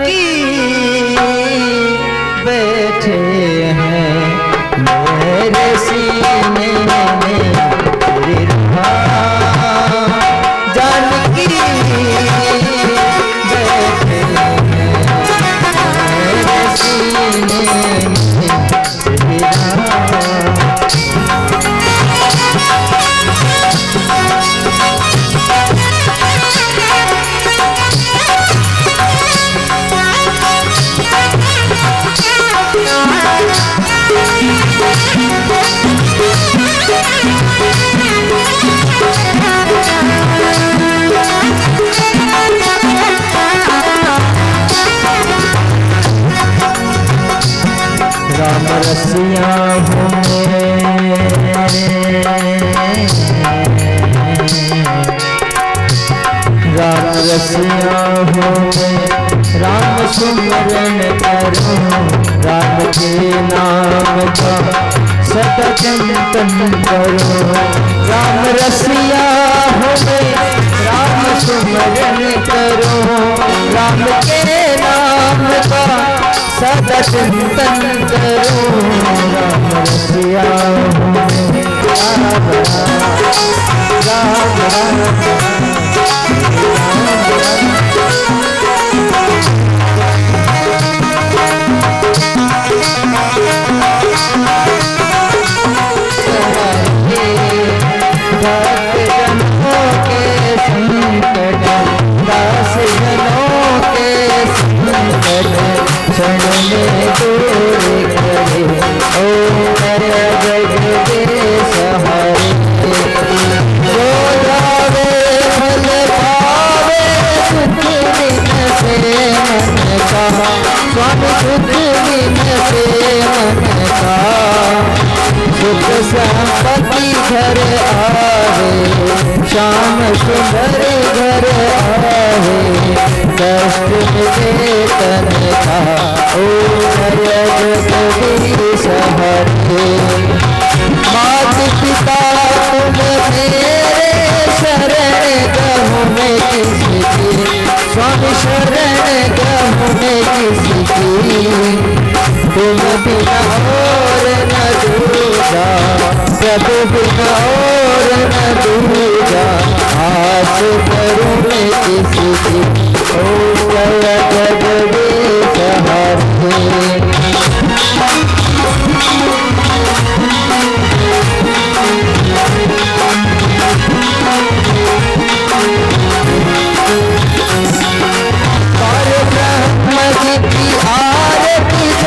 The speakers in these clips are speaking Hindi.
जानकी बैठे हैं मेरे सीने में तेरी राह। जानकी बैठे हैं मेरे सीने में तेरी राह। राम रसिया हूँ राम रसिया हूँ राम सुमरन करूँ राम के नाम का सदा चिंतन करूँ। राम रसिया हूँ राम सुमरन करूँ राम के नाम का सदा चिंतन करूं। राम रसिया हूँ राम राम राम भक्तजनों के संकट दास जनों के संकट क्षण में दूर करे। ओ मेरे जगदीश हरे जो जावे फल पावे सुख दिन से मन का। स्वामी सुख दिन से मन का सुख संपत्ति घर आवे श्याम सुंदर घर आवे कष्ट मिटे तन का। ओ जगदीश हरे मात पिता तुम मेरे शरण गहूँ में किसकी। स्वामी शरण गहूँ में किसकी तुम बिना और न दूजा प्रभु बिना और न दूजा आस करूँ मैं किसकी। ओ जगदीश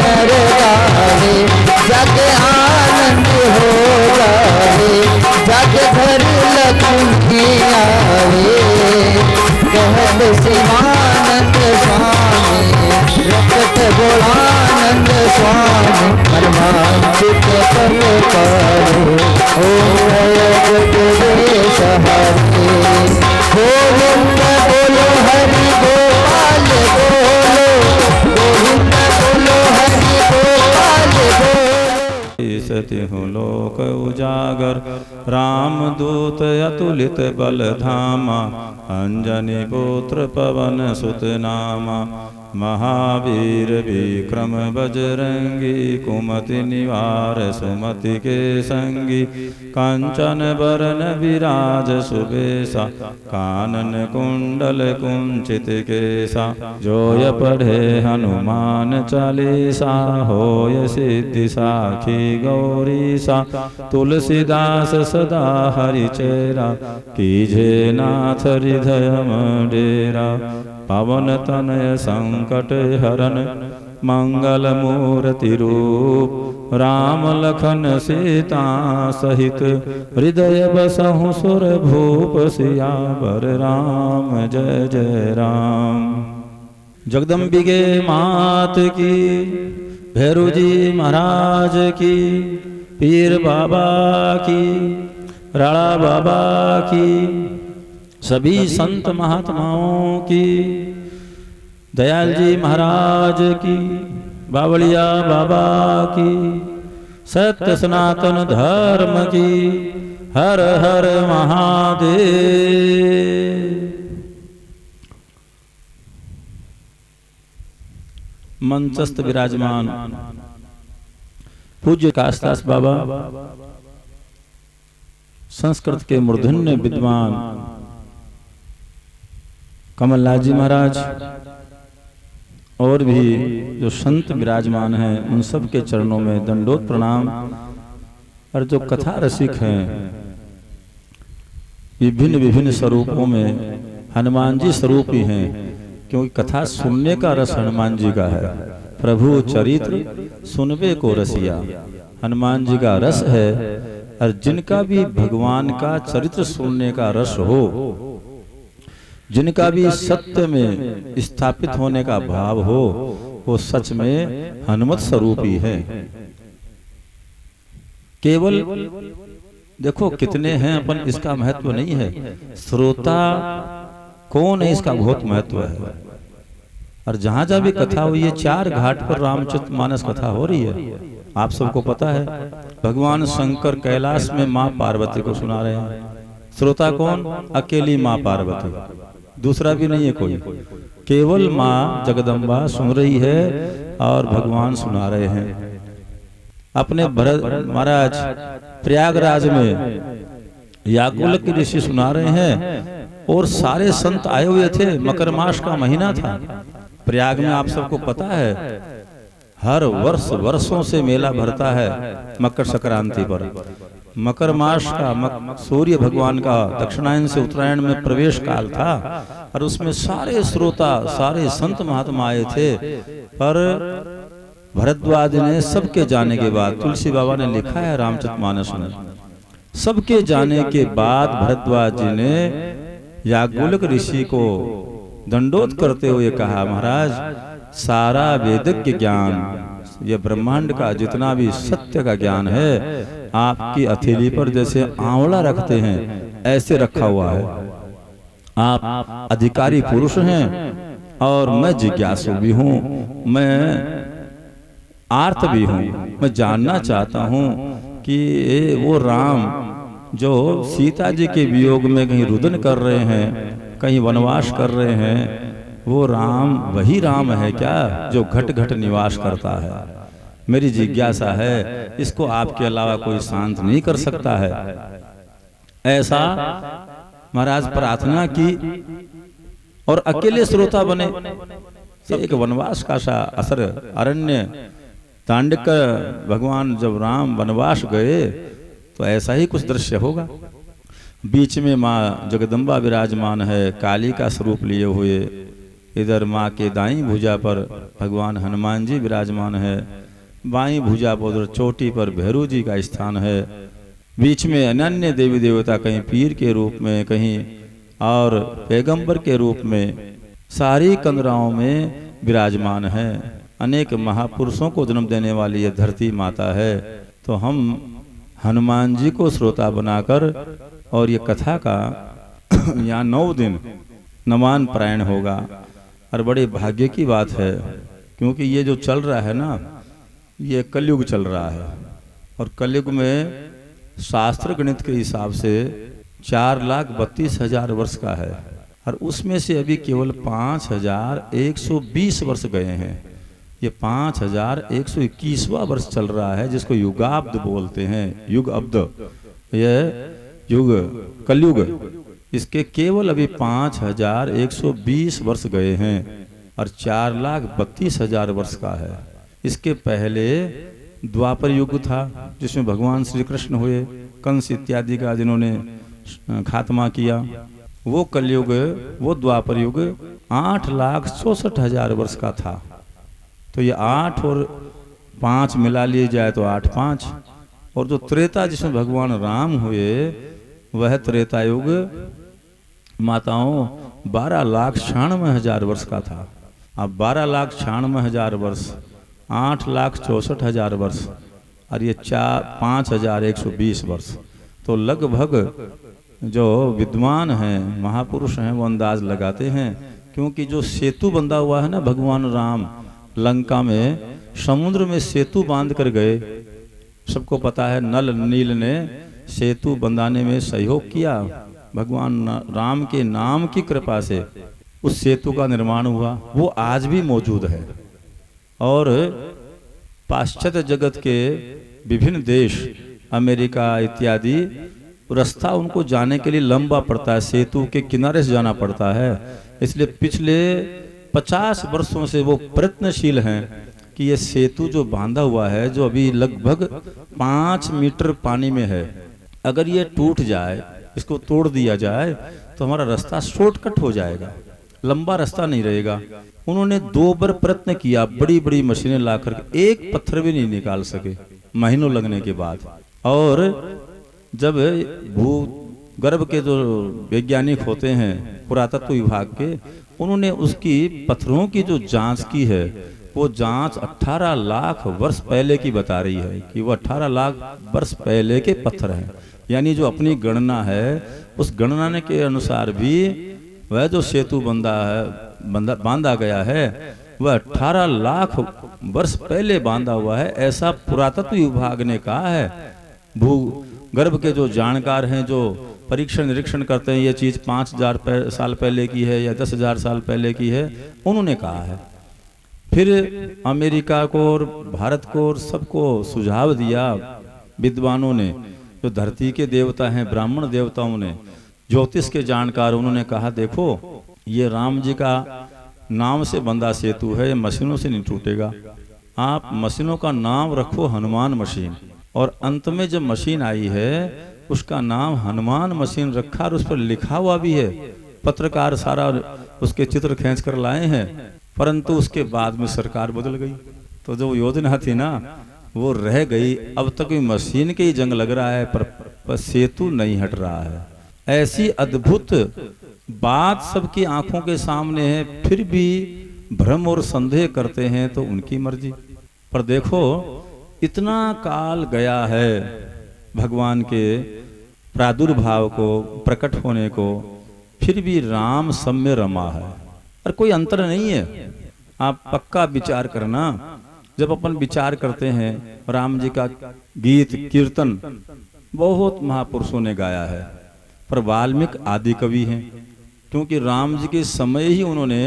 हरे जग आनंद हो जावे जग घर लक्ष्मी आवे। कहत शिवानंद स्वामी रखत भोलानंद स्वामी हनुमानजित पल पावे। ओ जगदीश हरे गोविंद बोलो हरि गोपाल बोलो गोविंद बोलो हरि गोपाल बोलो। सति हूँ लोक उजागर रामदूत अतुलित बल धामा अंजनी पुत्र पवन सुत नामा। महावीर विक्रम बजरंगी कुमति निवार सुमति के संगी। कंचन बरन विराज सुबेसा कानन कुंडल कुंचित केसा। जोय पढ़े हनुमान चालीसा होय सिद्धि साखी गौरीसा। तुलसीदास सदा हरिचेरा कीजे नाथ हृदय डेरा। पवन तनय संकट हरन मंगल मूर्ति रूप राम लखन सीता सहित हृदय बसहु सुर भूप सियावर राम जय जय राम। जगदम्बिके मात की भैरू जी महाराज की पीर बाबा की राणा बाबा की सभी संत महात्माओं की दयाल जी महाराज की बावड़िया बाबा की सत्य सनातन धर्म की हर हर महादेव। मंचस्थ विराजमान पूज्य काशदास बाबा, संस्कृत के मूर्धन्य विद्वान कमलनाथ जी महाराज और भी जो संत विराजमान हैं, उन सब के चरणों में दंडोत प्रणाम। और जो कथा रसिक हैं, विभिन्न विभिन्न स्वरूपों में हनुमान जी स्वरूप ही हैं, क्योंकि कथा सुनने का रस हनुमान जी का है। प्रभु चरित्र सुनवे को रसिया, हनुमान जी का रस है। और जिनका भी भगवान का चरित्र सुनने का रस हो, जिनका भी सत्य में स्थापित होने का भाव हो, वो सच में हनुमत स्वरूप ही है। केवल देखो कितने हैं अपन, इसका महत्व नहीं है, श्रोता कौन है इसका बहुत महत्व है। और जहां जहां भी कथा हुई है, 4 घाट पर रामचरितमानस कथा हो रही है, आप सबको पता है। भगवान शंकर कैलाश में माँ पार्वती को सुना रहे हैं। श्रोता कौन? अकेली माँ पार्वती, दूसरा भी नहीं है कोई, केवल माँ जगदम्बा सुन रही है और भगवान सुना रहे हैं। अपने भरत महाराज प्रयागराज में याकुल के ऋषि सुना रहे हैं और सारे संत आए हुए थे। मकर मास का महीना था प्रयाग में, आप सबको पता है हर वर्ष वर्षों से मेला भरता है मकर संक्रांति पर। मकर मास का सूर्य भगवान का दक्षिणायन से उत्तरायण में प्रवेश काल था और उसमें सारे श्रोता सारे संत महात्मा आए थे। पर भरद्वाज ने सबके जाने के बाद, तुलसी बाबा ने लिखा है रामचरितमानस में, सबके जाने के बाद भरद्वाज जी ने याज्ञवल्क्य ऋषि को दंडोत करते हुए कहा, महाराज सारा वेदिक ज्ञान, ये ब्रह्मांड का जितना भी सत्य का ज्ञान है, आपकी हथेली पर जैसे आंवला रखते हैं ऐसे रखा हुआ है। आप अधिकारी पुरुष हैं और मैं जिज्ञासु भी हूँ, मैं आर्त भी हूँ। मैं जानना चाहता हूँ कि वो राम जो सीता जी के वियोग में कहीं रुदन कर रहे हैं, कहीं वनवास कर रहे हैं, वो राम वही राम है क्या जो घट घट निवास करता है? मेरी जिज्ञासा है, इसको आपके अलावा कोई शांत नहीं कर सकता है। ऐसा महाराज प्रार्थना की और अकेले श्रोता बने। एक वनवास का सा असर, अरण्य तांडव कर भगवान जब राम वनवास गए तो ऐसा ही कुछ दृश्य होगा। बीच में माँ जगदम्बा विराजमान है काली का स्वरूप लिए हुए, इधर माँ के दाईं भुजा पर भगवान हनुमान जी विराजमान है, बाईं भुजा पर उधर चोटी पर भैरव जी का स्थान है, बीच में अनन्य देवी देवता कहीं पीर के रूप में, कहीं और पैगंबर के रूप में, सारी कंदराओं में विराजमान है। अनेक महापुरुषों को जन्म देने वाली ये धरती माता है। तो हम हनुमान जी को श्रोता बनाकर और ये कथा का यहाँ 9 दिन नमान पारायण होगा। और बड़े भाग्य की बात है, क्योंकि ये जो चल रहा है ना, ये कलयुग चल रहा है और कलयुग में शास्त्र गणित के हिसाब से 4,32,000 वर्ष का है और उसमें से अभी केवल 5,120 वर्ष गए हैं। ये 5,121वां वर्ष चल रहा है, जिसको युगाब्द बोलते हैं। युग अब्द, यह युग कलयुग, इसके केवल अभी 5,120 वर्ष गए हैं और 4,32,000 वर्ष का है। इसके पहले द्वापर युग था, जिसमें भगवान श्री कृष्ण हुए, कंस इत्यादि का जिन्होंने खात्मा किया। वो कलयुग, वो द्वापर युग 8,64,000 वर्ष का था। तो ये 8 और 5 मिला लिए जाए तो 8 5, और जो त्रेता जिसमें भगवान राम हुए वह त्रेता युग माताओं 12,96,000 वर्ष का था। अब 12,96,000 वर्ष, 8,64,000 वर्ष और ये 5,120 वर्ष, तो लगभग जो विद्वान हैं महापुरुष हैं वो अंदाज लगाते हैं। क्योंकि जो सेतु बंधा हुआ है ना, भगवान राम लंका में समुद्र में सेतु बांध कर गए, सबको पता है। नल नील ने सेतु बंधाने में सहयोग किया, भगवान राम के नाम की कृपा से उस सेतु का निर्माण हुआ। वो आज भी मौजूद है और पाश्चात्य जगत के विभिन्न देश, अमेरिका इत्यादि, रास्ता उनको जाने के लिए लंबा पड़ता है, सेतु के किनारे से जाना पड़ता है। इसलिए पिछले 50 वर्षों से वो प्रयत्नशील हैं कि ये सेतु जो बांधा हुआ है, जो अभी लगभग 5 मीटर पानी में है, अगर ये टूट जाए, इसको तोड़ दिया जाए तो हमारा रास्ता शॉर्टकट हो जाएगा, लंबा रास्ता नहीं रहेगा। उन्होंने 2 बार प्रयत्न किया, बड़ी बड़ी मशीनें लाकर के, एक पत्थर भी नहीं निकाल सके, महीनों लगने के बाद। और जब भूगर्भ के जो वैज्ञानिक होते हैं पुरातत्व विभाग के, उन्होंने उसकी पत्थरों की जो जांच की है, वो जांच 18 लाख वर्ष पहले की बता रही है कि वो 18 लाख वर्ष पहले के पत्थर हैं। यानी जो अपनी गणना है, उस गणना के अनुसार भी वह जो सेतु बांधा गया है वह 18 लाख वर्ष पहले बांधा हुआ है, ऐसा पुरातत्व विभाग ने कहा है। भूगर्भ के जो जानकार हैं, जो परीक्षण निरीक्षण करते हैं, ये चीज 5000 साल पहले की है या 10,000 साल पहले की है, उन्होंने कहा है। फिर अमेरिका को और भारत को और सबको सुझाव दिया विद्वानों ने, जो धरती के देवता हैं, ब्राह्मण देवताओं ने, ज्योतिष के जानकार, उन्होंने कहा देखो ये राम जी का नाम से बंधा सेतु है, ये मशीनों से नहीं टूटेगा। आप मशीनों का नाम रखो हनुमान मशीन, और अंत में जब मशीन आई है उसका नाम हनुमान मशीन रखा, और उस पर लिखा हुआ भी है। पत्रकार सारा उसके चित्र खींच कर लाए हैं, परंतु उसके बाद में सरकार बदल गई, तो जो योजना थी ना वो रह गई। अब तक मशीन के ही जंग लग रहा है, पर सेतु नहीं हट रहा है। ऐसी अद्भुत बात सबकी आंखों के सामने है, फिर भी भ्रम और संदेह करते हैं, तो उनकी मर्जी। पर देखो इतना काल गया है भगवान के प्रादुर्भाव को, प्रकट होने को, फिर भी राम सब में रमा है, और कोई अंतर नहीं है। आप पक्का विचार करना, जब अपन विचार करते हैं, राम जी का गीत कीर्तन बहुत महापुरुषों ने गाया है, पर वाल्मीकि आदि कवि हैं, क्योंकि राम जी के समय ही उन्होंने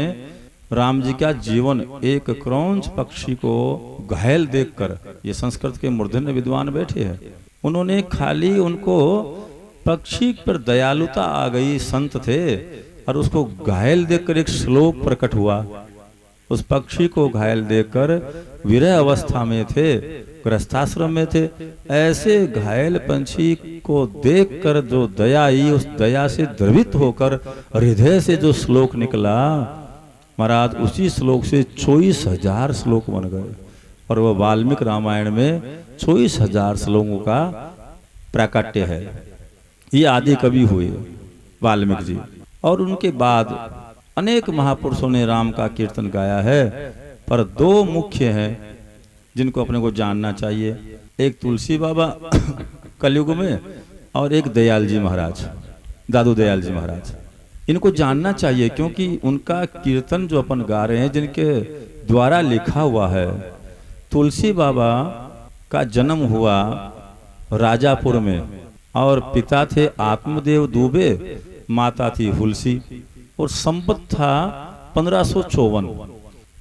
राम जी का जीवन एक क्रौंच पक्षी को घायल देखकर, ये संस्कृत के मूर्धन्य विद्वान बैठे हैं, उन्होंने खाली उनको पक्षी पर दयालुता आ गई, संत थे, और उसको घायल देखकर एक श्लोक प्रकट हुआ। उस पक्षी को घायल देखकर विरह अवस्था में थे, गृहस्थाश्रम में थे, ऐसे घायल पंछी को देखकर जो दया आई, उस दया से द्रवित होकर हृदय से जो श्लोक निकला महाराज, उसी श्लोक से 24,000 श्लोक बन गए, और वह वाल्मीकि रामायण में 24,000 श्लोकों का प्राकट्य है। ये आदि कवि हुए वाल्मीकि जी, और उनके बाद अनेक महापुरुषों ने राम का कीर्तन गाया है, पर 2 मुख्य हैं जिनको अपने को जानना चाहिए। एक तुलसी बाबा कलयुग में, और एक दयाल जी महाराज, दादू दयाल जी महाराज। इनको जानना चाहिए, क्योंकि उनका कीर्तन जो अपन गा रहे हैं, जिनके द्वारा लिखा हुआ है। तुलसी बाबा का जन्म हुआ राजापुर में, और पिता थे आत्मदेव दुबे, माता थी हुलसी, और संवत था 1554,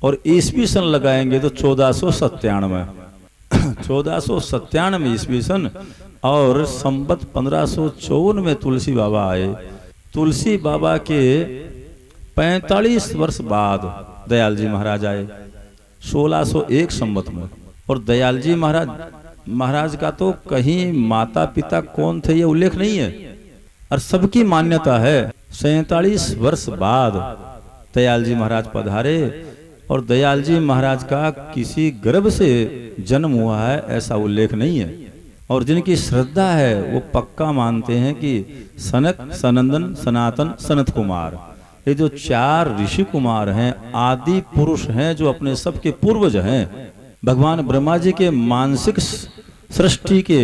और ईस्वी सन लगाएंगे तो 1497 1497 ईस्वी सन, और संवत 1554 में तुलसी बाबा आए। तुलसी बाबा के 45 वर्ष बाद दयाल जी महाराज आए 1601 संवत में। और दयाल जी महाराज का तो कहीं माता पिता कौन थे ये उल्लेख नहीं है, और सबकी मान्यता है 47 वर्ष बाद दयाल जी महाराज पधारे, और दयाल जी महाराज का किसी गर्भ से जन्म हुआ है ऐसा उल्लेख नहीं है। और जिनकी श्रद्धा है वो पक्का मानते हैं कि सनक, सनंदन, सनातन, सनत कुमार, ये जो 4 ऋषि कुमार हैं, आदि पुरुष हैं, जो अपने सबके पूर्वज हैं। भगवान ब्रह्मा जी के मानसिक सृष्टि के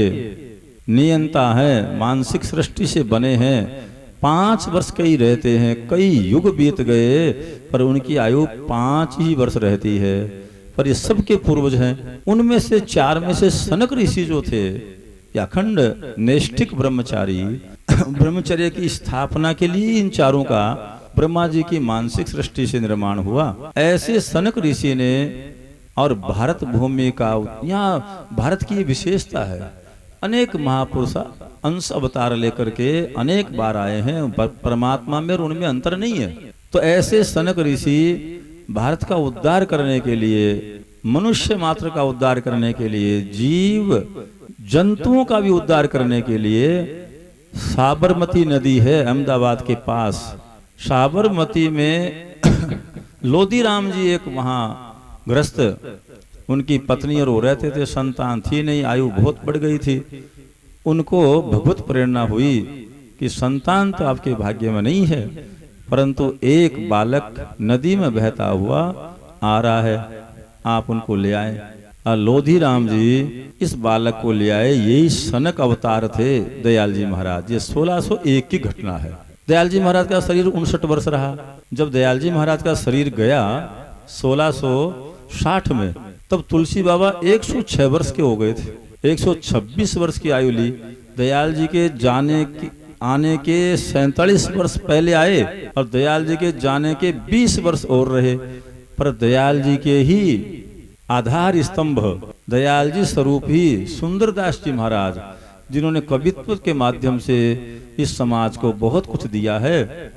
नियंता हैं, मानसिक सृष्टि से बने हैं। 5 वर्ष कई रहते हैं, कई युग बीत गए, पर उनकी आयु 5 ही वर्ष रहती है। पर ये सबके पूर्वज हैं। उनमें से 4 में से सनक ऋषि जो थे, अखंड नैष्ठिक ब्रह्मचारी, ब्रह्मचर्य की स्थापना के लिए इन 4 का ब्रह्मा जी की मानसिक सृष्टि से निर्माण हुआ। ऐसे सनक ऋषि ने और भारत भूमि का, यहाँ भारत की विशेषता है, अनेक महापुरुष अंश अवतार लेकर के अनेक बार आए हैं, परमात्मा में और उनमें अंतर नहीं है। तो ऐसे सनक ऋषि भारत का उद्धार करने के लिए, मनुष्य मात्र का उद्धार करने के लिए, जीव जंतुओं का भी उद्धार करने के लिए, साबरमती नदी है अहमदाबाद के पास, साबरमती में लोधी राम जी एक वहां ग्रस्त, उनकी पत्नी और वो रहते थे, संतान थी नहीं, आयु बहुत बढ़ गई थी। उनको भगवत प्रेरणा हुई कि संतान तो आपके भाग्य में नहीं है, परंतु एक बालक नदी में बहता हुआ आ रहा है, आप उनको ले आए। और लोधी राम जी इस बालक को ले आए। यही सनक अवतार थे दयाल जी महाराज। ये 1601 की घटना है। दयाल जी महाराज का शरीर 59 वर्ष रहा। जब दयाल जी महाराज का शरीर गया 1660 में, तब तुलसी बाबा 106 वर्ष के हो गए थे। 126 वर्ष की आयु ली। दयाल जी के आने के 47 वर्ष पहले आए और दयाल जी के जाने के 20 वर्ष और रहे। पर दयाल जी के ही आधार स्तंभ, दयाल जी स्वरूप ही सुंदरदास जी महाराज, जिन्होंने कवित्व के माध्यम से इस समाज को बहुत कुछ दिया है,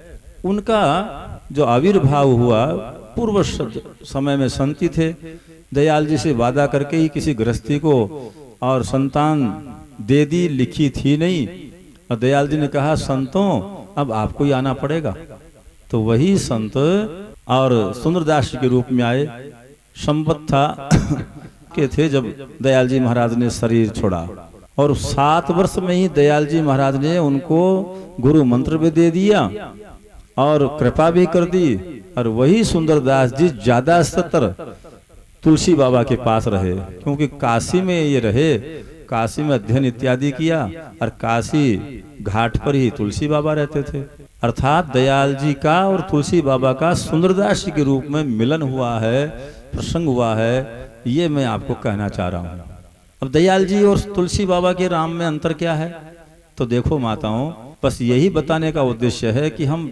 उनका जो आविर्भाव हुआ, पूर्व समय में संती थे, दयाल जी से वादा करके ही किसी गृहस्थी को और संतान दे दी, लिखी थी नहीं। और दयाल जी ने कहा संतों अब आपको ही आना पड़ेगा। तो वही संत और सुंदरदास जी के रूप में आए। संवत था के थे जब दयाल जी महाराज ने शरीर छोड़ा, और 7 वर्ष में ही दयाल जी महाराज ने उनको गुरु मंत्र भी दे दिया और कृपा भी कर दी। और वही सुंदरदास जी ज्यादा सतर तुलसी बाबा के पास रहे, क्योंकि काशी में ये रहे, काशी में अध्ययन इत्यादि किया, और काशी घाट पर ही तुलसी बाबा रहते थे। अर्थात दयाल जी का और तुलसी बाबा का सुंदरदास जी के रूप में मिलन हुआ है, प्रसंग हुआ है, ये मैं आपको कहना चाह रहा हूँ। अब दयाल जी और तुलसी बाबा के राम में अंतर क्या है? तो देखो माताओं, बस यही बताने का उद्देश्य है कि हम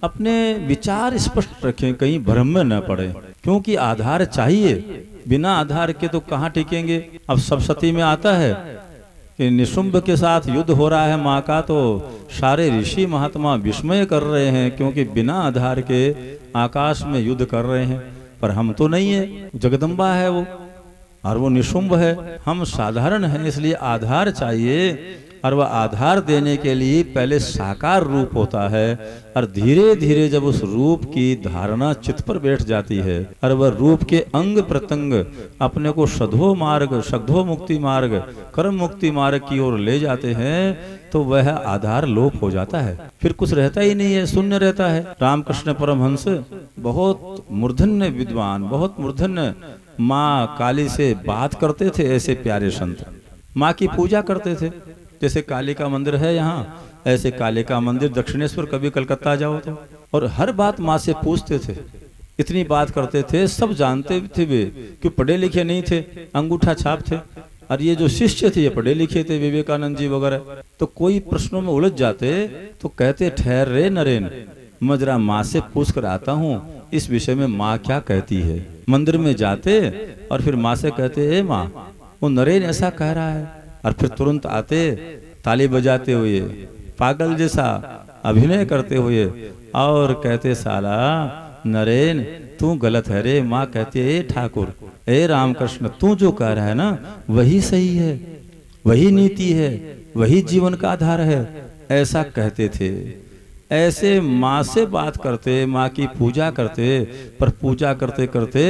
अपने विचार स्पष्ट रखें, कहीं भ्रम में न पड़े, क्योंकि आधार चाहिए। बिना आधार के तो कहाँ टिकेंगे। अब सप्तशती में आता है कि निशुंभ के साथ युद्ध हो रहा है माँ का, तो सारे ऋषि महात्मा विस्मय कर रहे हैं, क्योंकि बिना आधार के आकाश में युद्ध कर रहे हैं। पर हम तो नहीं है, जगदम्बा है वो, और वो निशुंभ है, हम साधारण हैं, इसलिए आधार चाहिए। और वह आधार देने के लिए पहले साकार रूप होता है, और धीरे धीरे जब उस रूप की धारणा चित्त पर बैठ जाती है, और वह रूप के अंग प्रत्यंग अपने को सधो मार्ग, सधो मुक्ति मार्ग, कर्म मुक्ति मार्ग की ओर ले जाते हैं, तो वह आधार लोप हो जाता है, फिर कुछ रहता ही नहीं है, शून्य रहता है। रामकृष्ण परमहंस बहुत मूर्धन्य विद्वान, बहुत मूर्धन्य माँ काली से बात करते थे। ऐसे प्यारे संत माँ की पूजा करते थे। जैसे काली का मंदिर है यहाँ, ऐसे काली का मंदिर दक्षिणेश्वर, कभी कलकत्ता जाओ तो, और हर बात माँ से पूछते थे। इतनी बात करते थे, सब जानते थे वे, कि पढ़े लिखे नहीं थे, अंगूठा छाप थे। और ये जो शिष्य थे ये पढ़े लिखे थे, विवेकानंद जी वगैरह। तो कोई प्रश्नों में उलझ जाते तो कहते ठहर रे नरेन, मैं जरा माँ से पूछ कर आता हूँ इस विषय में माँ क्या कहती है। मंदिर में जाते और फिर माँ से कहते, ए माँ, वो नरेन ऐसा कह रहा है, और फिर तुरंत आते ताली बजाते हुए, पागल जैसा अभिनय करते हुए, और कहते साला नरेन तू गलत है रे। माँ कहती है, ए ठाकुर, ए रामकृष्ण, तू जो कह रहा है ना वही सही है, वही नीति है, वही जीवन का आधार है, ऐसा कहते थे। ऐसे माँ से बात करते, माँ की पूजा करते। पर पूजा करते करते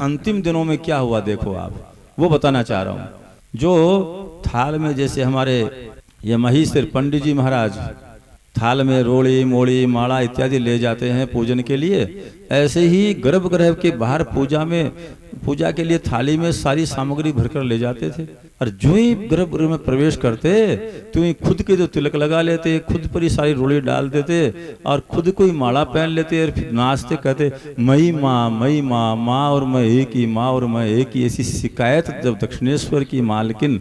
अंतिम दिनों में क्या हुआ देखो आप, वो बताना चाह रहा हूँ। जो थाल में, जैसे हमारे ये महेश्वर पंडित जी महाराज थाल में रोड़ी मोड़ी माला इत्यादि ले जाते हैं पूजन के लिए, ऐसे ही गर्भगृह के बाहर पूजा के लिए थाली में सारी सामग्री भरकर ले जाते थे। और जो ही गर्भगृह में प्रवेश करते तो ही खुद के जो तिलक लगा लेते, खुद पर ही सारी रोड़ी डाल देते, और खुद को ही माला पहन लेते, और फिर नाचते कहते मई माँ, मई माँ, माँ और मैं एक ही, माँ और मैं एक ही। ऐसी शिकायत जब दक्षिणेश्वर की मालकिन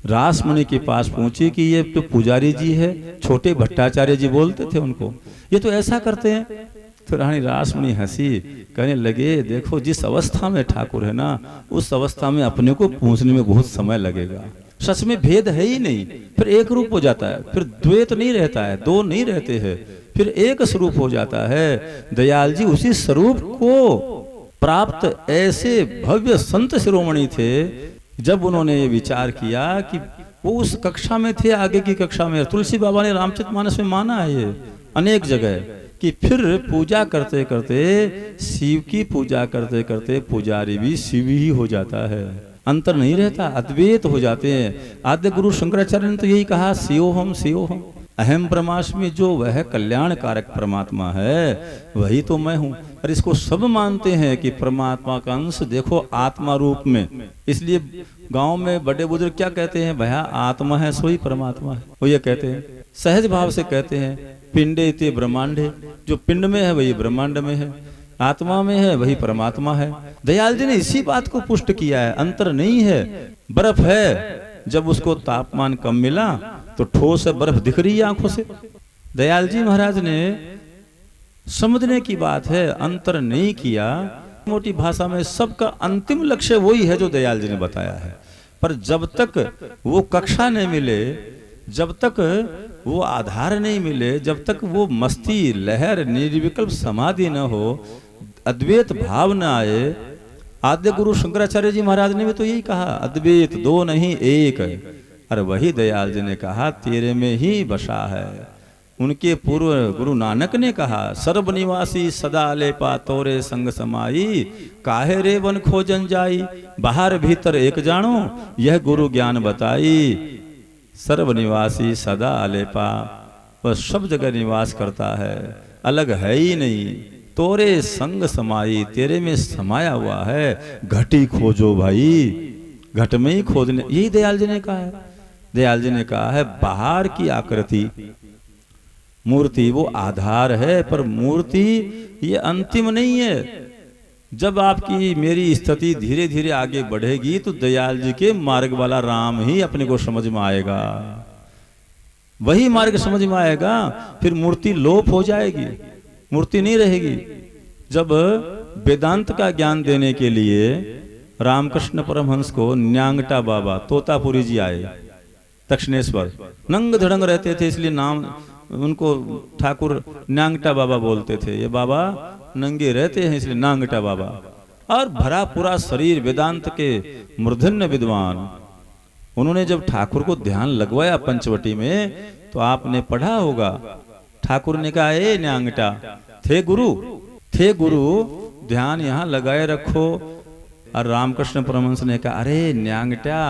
रासमणि के पास पहुंची कि ये तो पुजारी जी है, छोटे भट्टाचार्य जी बोलते थे उनको, ये तो ऐसा करते हैं। फिर रानी रासमणी हंसी, कहने लगे देखो जिस अवस्था में ठाकुर है ना, उस अवस्था में अपने को पहुंचने में बहुत समय लगेगा। सच में भेद है ही नहीं, फिर एक रूप हो जाता है, फिर द्वैत नहीं रहता है, दो नहीं रहते हैं, फिर एक स्वरूप हो जाता है। दयाल जी उसी स्वरूप को प्राप्त ऐसे भव्य संत शिरोमणि थे, जब उन्होंने ये विचार किया कि वो उस कक्षा में थे, आगे की कक्षा में। तुलसी बाबा ने रामचरितमानस में माना है ये अनेक जगह कि फिर पूजा करते करते, शिव की पूजा करते करते पुजारी भी शिव ही हो जाता है, अंतर नहीं रहता, अद्वैत हो जाते हैं। आद्य गुरु शंकराचार्य ने तो यही कहा, शिवोहम शिवोहम अहम ब्रह्मास्मि, जो वह कल्याण कारक परमात्मा है वही तो मैं हूँ। और इसको सब मानते हैं कि परमात्मा का अंश देखो आत्मा रूप में। इसलिए गांव में बड़े बुजुर्ग क्या कहते हैं, भैया आत्मा है सोई परमात्मा है, वो ये कहते हैं, सहज भाव से कहते हैं। पिंडे इति ब्रह्मांडे, जो पिंड में है वही ब्रह्मांड में है, आत्मा में है वही परमात्मा है। दयाल जी ने इसी बात को पुष्ट किया है, अंतर नहीं है। बर्फ है, जब उसको तापमान कम मिला तो ठोस है, बर्फ दिख रही है आंखों से। दयाल जी महाराज ने समझने की बात है, अंतर नहीं किया। मोटी भाषा में सबका अंतिम लक्ष्य वही है जो दयाल जी ने बताया है। पर जब तक वो कक्षा नहीं मिले, जब तक वो आधार नहीं मिले, जब तक वो मस्ती लहर निर्विकल्प समाधि न हो, अद्वैत भाव न आए। आद्य गुरु शंकराचार्य जी महाराज ने भी तो यही कहा, अद्वैत दो नहीं एक है। और वही दयाल जी ने कहा तेरे में ही बसा है। उनके पूर्व गुरु नानक ने कहा, सर्वनिवासी सदा लेपा तोरे संग समाई, काहे रे वन खोजन जाई, बाहर भीतर एक जानो, यह गुरु ज्ञान बताई। सर्वनिवासी सदा आलेपा, वह सब जगह निवास करता है, अलग है ही नहीं। तोरे संग समाई, तेरे में समाया हुआ है, घटी खोजो भाई, घट में ही खोजने, यही दयाल जी ने कहा है। दयाल जी ने कहा है बाहर की आकृति मूर्ति वो आधार है, पर मूर्ति ये अंतिम नहीं है। जब आपकी मेरी स्थिति धीरे धीरे आगे बढ़ेगी तो दयाल जी के मार्ग वाला राम ही अपने को समझ में आएगा, वही मार्ग समझ में आएगा। फिर मूर्ति लोप हो जाएगी, मूर्ति नहीं रहेगी। जब वेदांत का ज्ञान देने के लिए रामकृष्ण परमहंस को न्यांगटा बाबा तोतापुरी जी आए, दक्षिणेश्वर, नंग धड़ंग रहते थे, इसलिए नाम उनको ठाकुर न्यांगटा बाबा बोलते थे। ये बाबा नंगे रहते हैं इसलिए नांगटा बाबा। और भरा पूरा शरीर वेदांत के मूर्धन्य विद्वान। उन्होंने जब ठाकुर को ध्यान लगवाया पंचवटी में, तो आपने पढ़ा होगा, ठाकुर ने कहा ए न्यांगटा, थे गुरु ध्यान यहाँ लगाए रखो। और रामकृष्ण परमहंस ने कहा अरे न्यांगटा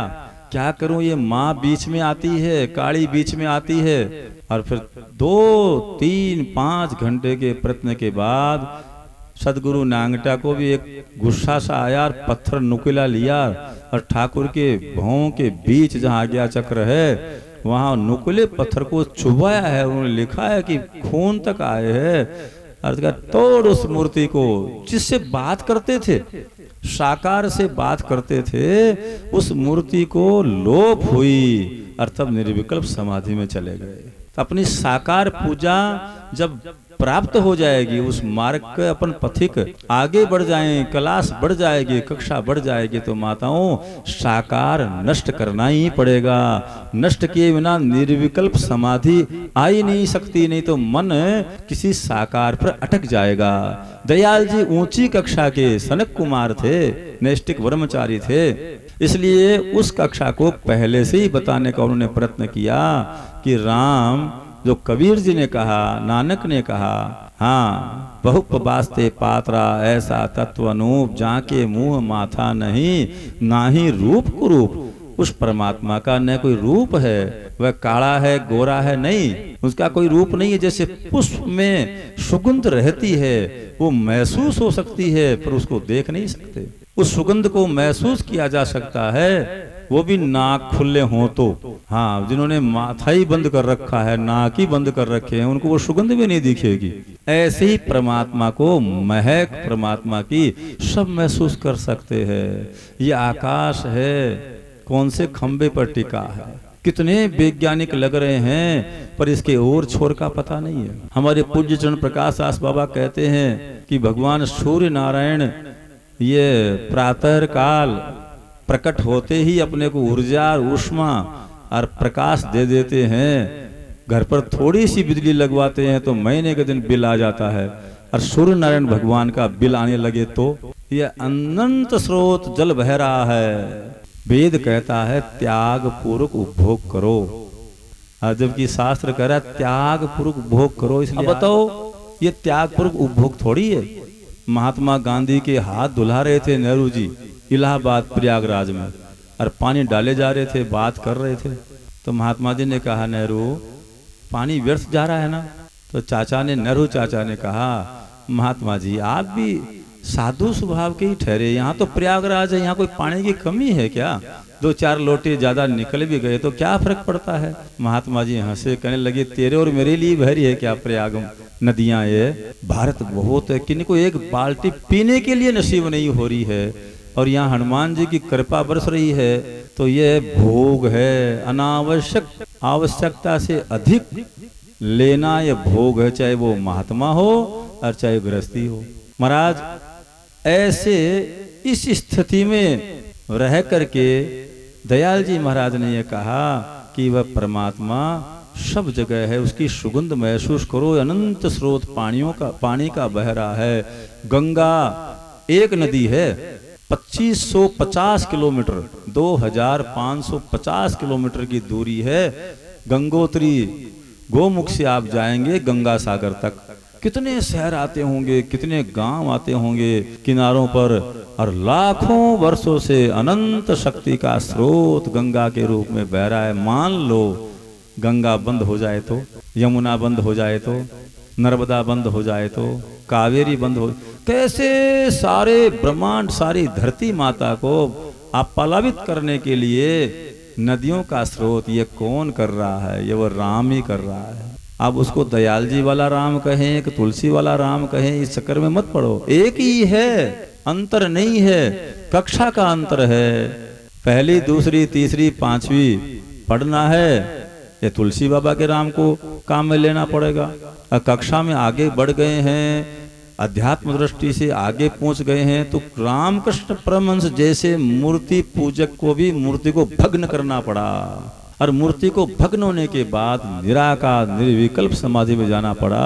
क्या करूं, ये माँ बीच में आती है, काली बीच में आती है। और फिर 2, 3, 5 घंटे के प्रयत्न के बाद सदगुरु न्यांगटा को भी एक गुस्सा सा आया, पत्थर नुकीला लिया और ठाकुर के भौं के बीच जहाँ आज्ञा चक्र है वहां नुकीले पत्थर को चुभाया है। उन्होंने लिखा है कि खून तक आए हैं। और तोड़ उस मूर्ति को, जिससे बात करते थे, साकार से बात करते थे, उस मूर्ति को लोप हुई और तब निर्विकल्प समाधि में चले गए। तो अपनी साकार पूजा जब प्राप्त हो जाएगी, उस मार्ग के अपन पथिक आगे बढ़ जाएं, क्लास बढ़ जाएगी, कक्षा बढ़ जाएगी, तो माताओं साकार नष्ट करना ही पड़ेगा। नष्ट किए बिना निर्विकल्प समाधि आ ही नहीं सकती, नहीं तो मन किसी साकार पर अटक जाएगा। दयाल जी ऊंची कक्षा के सनक कुमार थे, नैष्टिक ब्रह्मचारी थे, इसलिए उस कक्षा को पहले से ही बताने का उन्होंने प्रयत्न किया कि राम जो कबीर जी ने कहा, नानक ने कहा, हाँ बहुप वास्ते पात्रा ऐसा तत्व अनूप, जाके मुंह माथा नहीं, ना ही रूप कुरूप। उस परमात्मा का न कोई रूप है, वह काला है गोरा है, नहीं, उसका कोई रूप नहीं है। जैसे पुष्प में सुगंध रहती है, वो महसूस हो सकती है पर उसको देख नहीं सकते। उस सुगंध को महसूस किया जा सकता है, वो भी नाक खुले हों तो। हाँ, जिन्होंने माथा ही बंद कर रखा है, नाक ही बंद कर रखे हैं, उनको वो सुगंध भी नहीं दिखेगी। ऐसे ही परमात्मा को, महक परमात्मा की सब महसूस कर सकते हैं। ये आकाश है, कौन से खंबे पर टिका है, कितने वैज्ञानिक लग रहे हैं पर इसके और छोर का पता नहीं है। हमारे पूज्य चरण प्रकाश दास बाबा कहते हैं कि भगवान सूर्य नारायण ये प्रातः काल प्रकट होते ही अपने को ऊर्जा और ऊष्मा और प्रकाश दे देते हैं। घर पर थोड़ी सी बिजली लगवाते हैं तो महीने के दिन बिल आ जाता है, और सूर्य नारायण भगवान का बिल आने लगे तो यह अनंत स्रोत जल बह रहा है। वेद कहता है त्याग पूर्वक उपभोग करो, और जबकि शास्त्र कह रहा है त्याग पूर्वक उपभोग करो। इसलिए बताओ ये त्याग पूर्वक उपभोग थोड़ी है। महात्मा गांधी के हाथ धुला रहे थे नेहरू जी इलाहाबाद प्रयागराज में, और पानी डाले जा रहे थे, बात कर रहे थे, तो महात्मा जी ने कहा नेहरू पानी व्यर्थ जा रहा है ना। तो चाचा ने, नेहरू चाचा ने कहा महात्मा जी आप भी साधु स्वभाव के ही ठहरे, यहाँ तो प्रयागराज है, यहाँ कोई पानी की कमी है क्या? 2-4 लोटे ज्यादा निकल भी गए तो क्या फर्क पड़ता है? महात्मा जी हंसे, कहने लगे तेरे और मेरे लिए भरी है क्या प्रयाग नदियां? ये भारत बहुत है, किन्हीं को एक बाल्टी पीने के लिए नसीब नहीं हो रही है, और यहाँ हनुमान जी की कृपा बरस रही है, तो ये भोग है। अनावश्यक आवश्यकता से अधिक लेना ये भोग है, चाहे वो महात्मा हो और चाहे गृहस्थी हो। महाराज ऐसे इस स्थिति में रह करके दयाल जी महाराज ने यह कहा कि वह परमात्मा सब जगह है, उसकी सुगंध महसूस करो। अनंत स्रोत पानी का बह रहा है। गंगा एक नदी है, 2550 किलोमीटर 2550 किलोमीटर की दूरी है। गंगोत्री गोमुख से आप जाएंगे गंगा सागर तक, कितने शहर आते होंगे, कितने गांव आते होंगे किनारों पर, और लाखों वर्षों से अनंत शक्ति का स्रोत गंगा के रूप में बह रहा है। मान लो गंगा बंद हो जाए तो, यमुना बंद हो जाए तो, नर्मदा बंद हो जाए तो, कावेरी बंद हो, कैसे सारे ब्रह्मांड सारी धरती माता को अपलावित करने के लिए नदियों का स्रोत ये कौन कर रहा है? ये वो राम ही कर रहा है। आप उसको दयाल जी वाला राम कहें कि तुलसी वाला राम कहें, इस चक्कर में मत पड़ो, एक ही है, अंतर नहीं है, कक्षा का अंतर है। पहली दूसरी तीसरी पांचवी पढ़ना है, ये तुलसी बाबा के राम को काम में लेना पड़ेगा। और कक्षा में आगे बढ़ गए हैं, अध्यात्म दृष्टि से आगे पहुंच गए हैं, तो रामकृष्ण परमहंस जैसे मूर्ति पूजक को भी मूर्ति को भग्न करना पड़ा, और मूर्ति को भग्न होने के बाद निराकार निर्विकल्प समाधि में जाना पड़ा।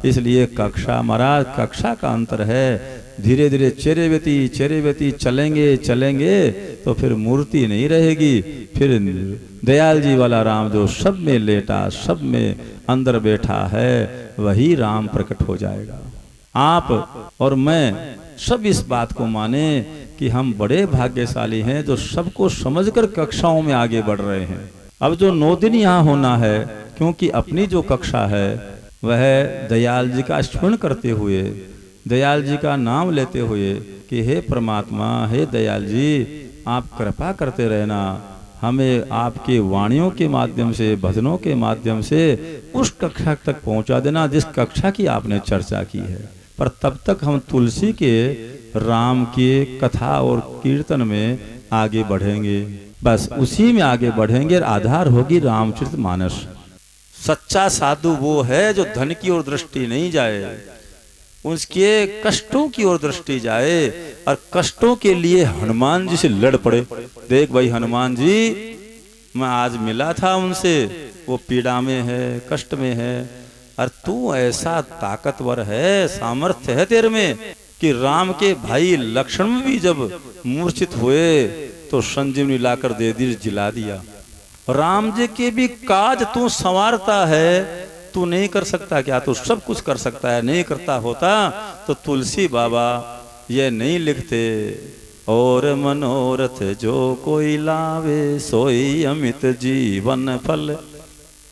इसलिए कक्षा महाराज कक्षा का अंतर है। धीरे धीरे चेरे व्यती चलेंगे तो फिर मूर्ति नहीं रहेगी, फिर दयाल जी वाला राम जो सब में लेटा, सब में अंदर बैठा है, वही राम प्रकट हो जाएगा। आप और मैं सब इस बात को माने कि हम बड़े भाग्यशाली हैं जो सबको समझकर कक्षाओं में आगे बढ़ रहे हैं। अब जो 9 दिन यहाँ होना है, क्योंकि अपनी जो कक्षा है वह दयाल जी का स्मरण करते हुए, दयाल जी का नाम लेते हुए कि हे परमात्मा, हे दयाल जी, आप कृपा करते रहना, हमें आपके वाणियों के माध्यम से, भजनों के माध्यम से उस कक्षा तक पहुंचा देना जिस कक्षा की आपने चर्चा की है। पर तब तक हम तुलसी के राम के कथा और कीर्तन में आगे बढ़ेंगे, बस उसी में आगे बढ़ेंगे। आधार होगी रामचरितमानस। सच्चा साधु वो है जो धन की ओर दृष्टि नहीं जाए, उसके कष्टों की ओर दृष्टि जाए, और कष्टों के लिए हनुमान जी से लड़ पड़े। देख भाई हनुमान जी, मैं आज मिला था उनसे, वो पीड़ा में है, कष्ट में है, और तू ऐसा ताकतवर है, सामर्थ्य है तेरे में कि राम के भाई लक्ष्मण भी जब मूर्छित हुए तो संजीवनी लाकर दे दी, जिला दिया। राम जी के भी काज तू संवारता है, तू नहीं कर सकता क्या? तू सब कुछ कर सकता है, नहीं करता होता तो तुलसी बाबा ये नहीं लिखते, और मनोरथ जो कोई लावे सोई अमित जीवन फल।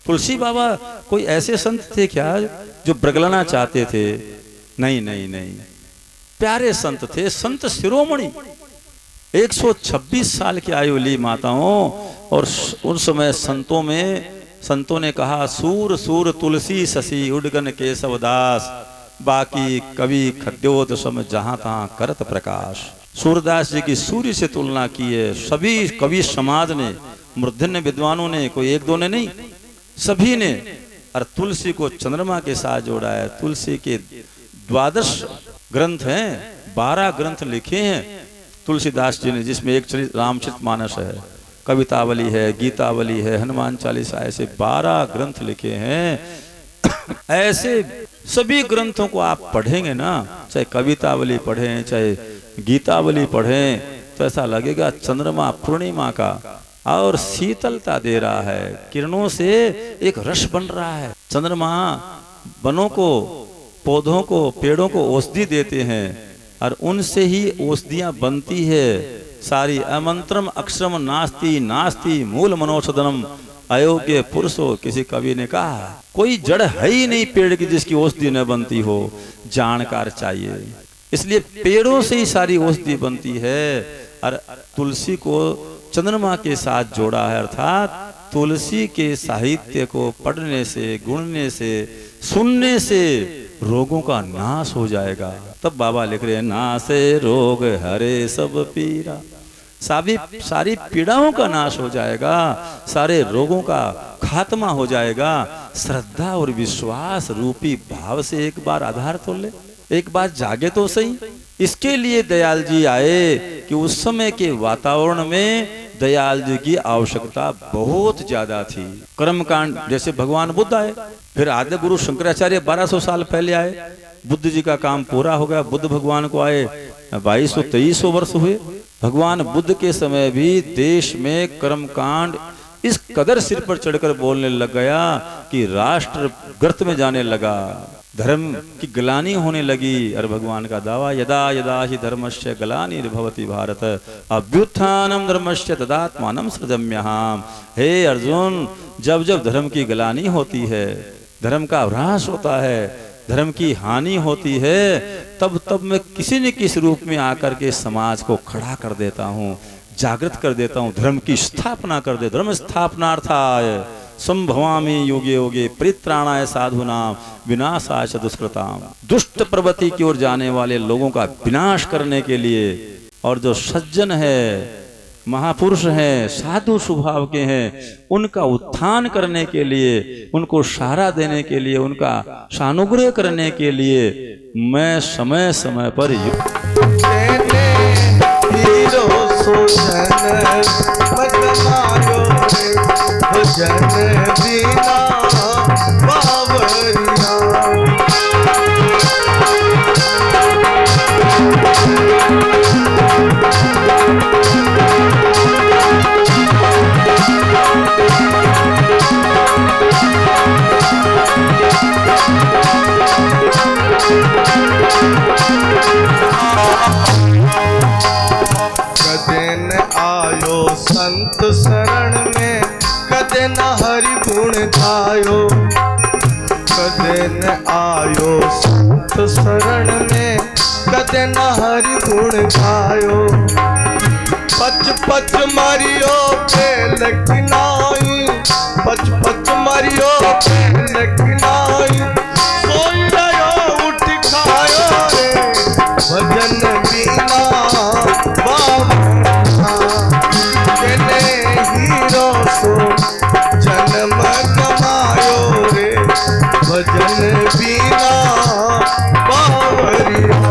तुलसी बाबा कोई ऐसे संत थे क्या जो ब्रगलाना चाहते थे? नहीं नहीं नहीं, प्यारे संत थे, संत शिरोमणि। 126 साल की आयु ली माताओं, और उस समय संतों ने कहा सूर सूर तुलसी शशि उडगन केशवदास, बाकी कवि खद्योत सम जहां तहां करत प्रकाश। सूरदास जी की सूर्य से तुलना की है। सभी कवि समाज ने मूर्धन्य विद्वानों ने, कोई एक दो ने नहीं, सभी ने। और तुलसी को चंद्रमा के साथ जोड़ा है। तुलसी के 12 ग्रंथ हैं, 12 ग्रंथ लिखे हैं तुलसीदास जी ने, जिसमें एक रामचरितमानस है, कवितावली है, गीतावली है, हनुमान चालीसा, ऐसे 12 ग्रंथ लिखे हैं। ऐसे सभी ग्रंथों को आप पढ़ेंगे ना, चाहे कवितावली पढ़ें, चाहे गीतावली पढ़ें, तो ऐसा लगेगा चंद्रमा पूर्णिमा का और शीतलता दे रहा है, किरणों से एक रस बन रहा है। चंद्रमा वनों को, पौधों को, पेड़ों को औषधि देते हैं और उनसे ही औषधियां बनती है सारी। अमंत्रम अक्षरम नास्ति नास्ति मूल मनोषधनम अयोग्य पुरुषो, किसी कवि ने कहा कोई जड़ है ही नहीं पेड़ की जिसकी औषधि न बनती हो, जानकार चाहिए। इसलिए पेड़ों से ही सारी औषधि बनती है। और तुलसी को चंद्रमा के साथ जोड़ा है, अर्थात तुलसी के साहित्य को पढ़ने से, गुणने से, सुनने से रोगों का नाश हो जाएगा। तब बाबा लिख रहे हैं, नासे रोग हरे सब पीरा, सारी पीड़ाओं का नाश हो जाएगा, सारे रोगों का खात्मा हो जाएगा। श्रद्धा और विश्वास रूपी भाव से एक बार आधार तो ले, एक बार जागे तो सही। इसके लिए दयाल जी आए कि उस समय के वातावरण में दयाल जी की आवश्यकता बहुत ज्यादा थी। कर्मकांड, जैसे भगवान बुद्ध आए, फिर आद्य गुरु शंकराचार्य 1200 साल पहले आए, बुद्ध जी का काम पूरा हो गया। बुद्ध भगवान को आए 2200-2300 वर्ष हुए। भगवान बुद्ध के समय भी देश में कर्मकांड इस कदर सिर पर चढ़कर बोलने लग गया कि राष्ट्र गर्त में जाने लगा, धर्म की ग्लानि होने लगी। और भगवान का दावा, यदा यदा ही धर्मस्य ग्लानिर्भवति भारत अभ्युत्थानम धर्मस्य तदात्मानं सृजम्यहम्। हे अर्जुन, जब जब धर्म की ग्लानि होती है, धर्म का ह्रास होता है, धर्म की हानि होती है, तब तब मैं किसी न किसी रूप में आकर के समाज को खड़ा कर देता हूँ, जागृत कर देता हूँ, धर्म की स्थापना कर दे। धर्म स्थापनार्थाय संभवामि युगे युगे परित्राणाय साधूनां विनाशाय च दुष्कृताम्। दुष्ट प्रवृत्ति की ओर जाने वाले लोगों का विनाश करने के लिए, और जो सज्जन है, महापुरुष हैं, साधु स्वभाव के हैं, उनका उत्थान करने के लिए, उनको सहारा देने के लिए, उनका सानुग्रह करने के लिए मैं समय समय पर संत शरण में कदे न हरि गुण गायो, कदे न आयो संत शरण में कदे न हरि गुण गायो। पच पच मारियो पेल किनाई, पच पच मारियो पेल किनाई, सोई रहो उठ खायो रे भजन बिना बाबा। हीरो सो जन्म कमायो रे भजन बिना बावरिया।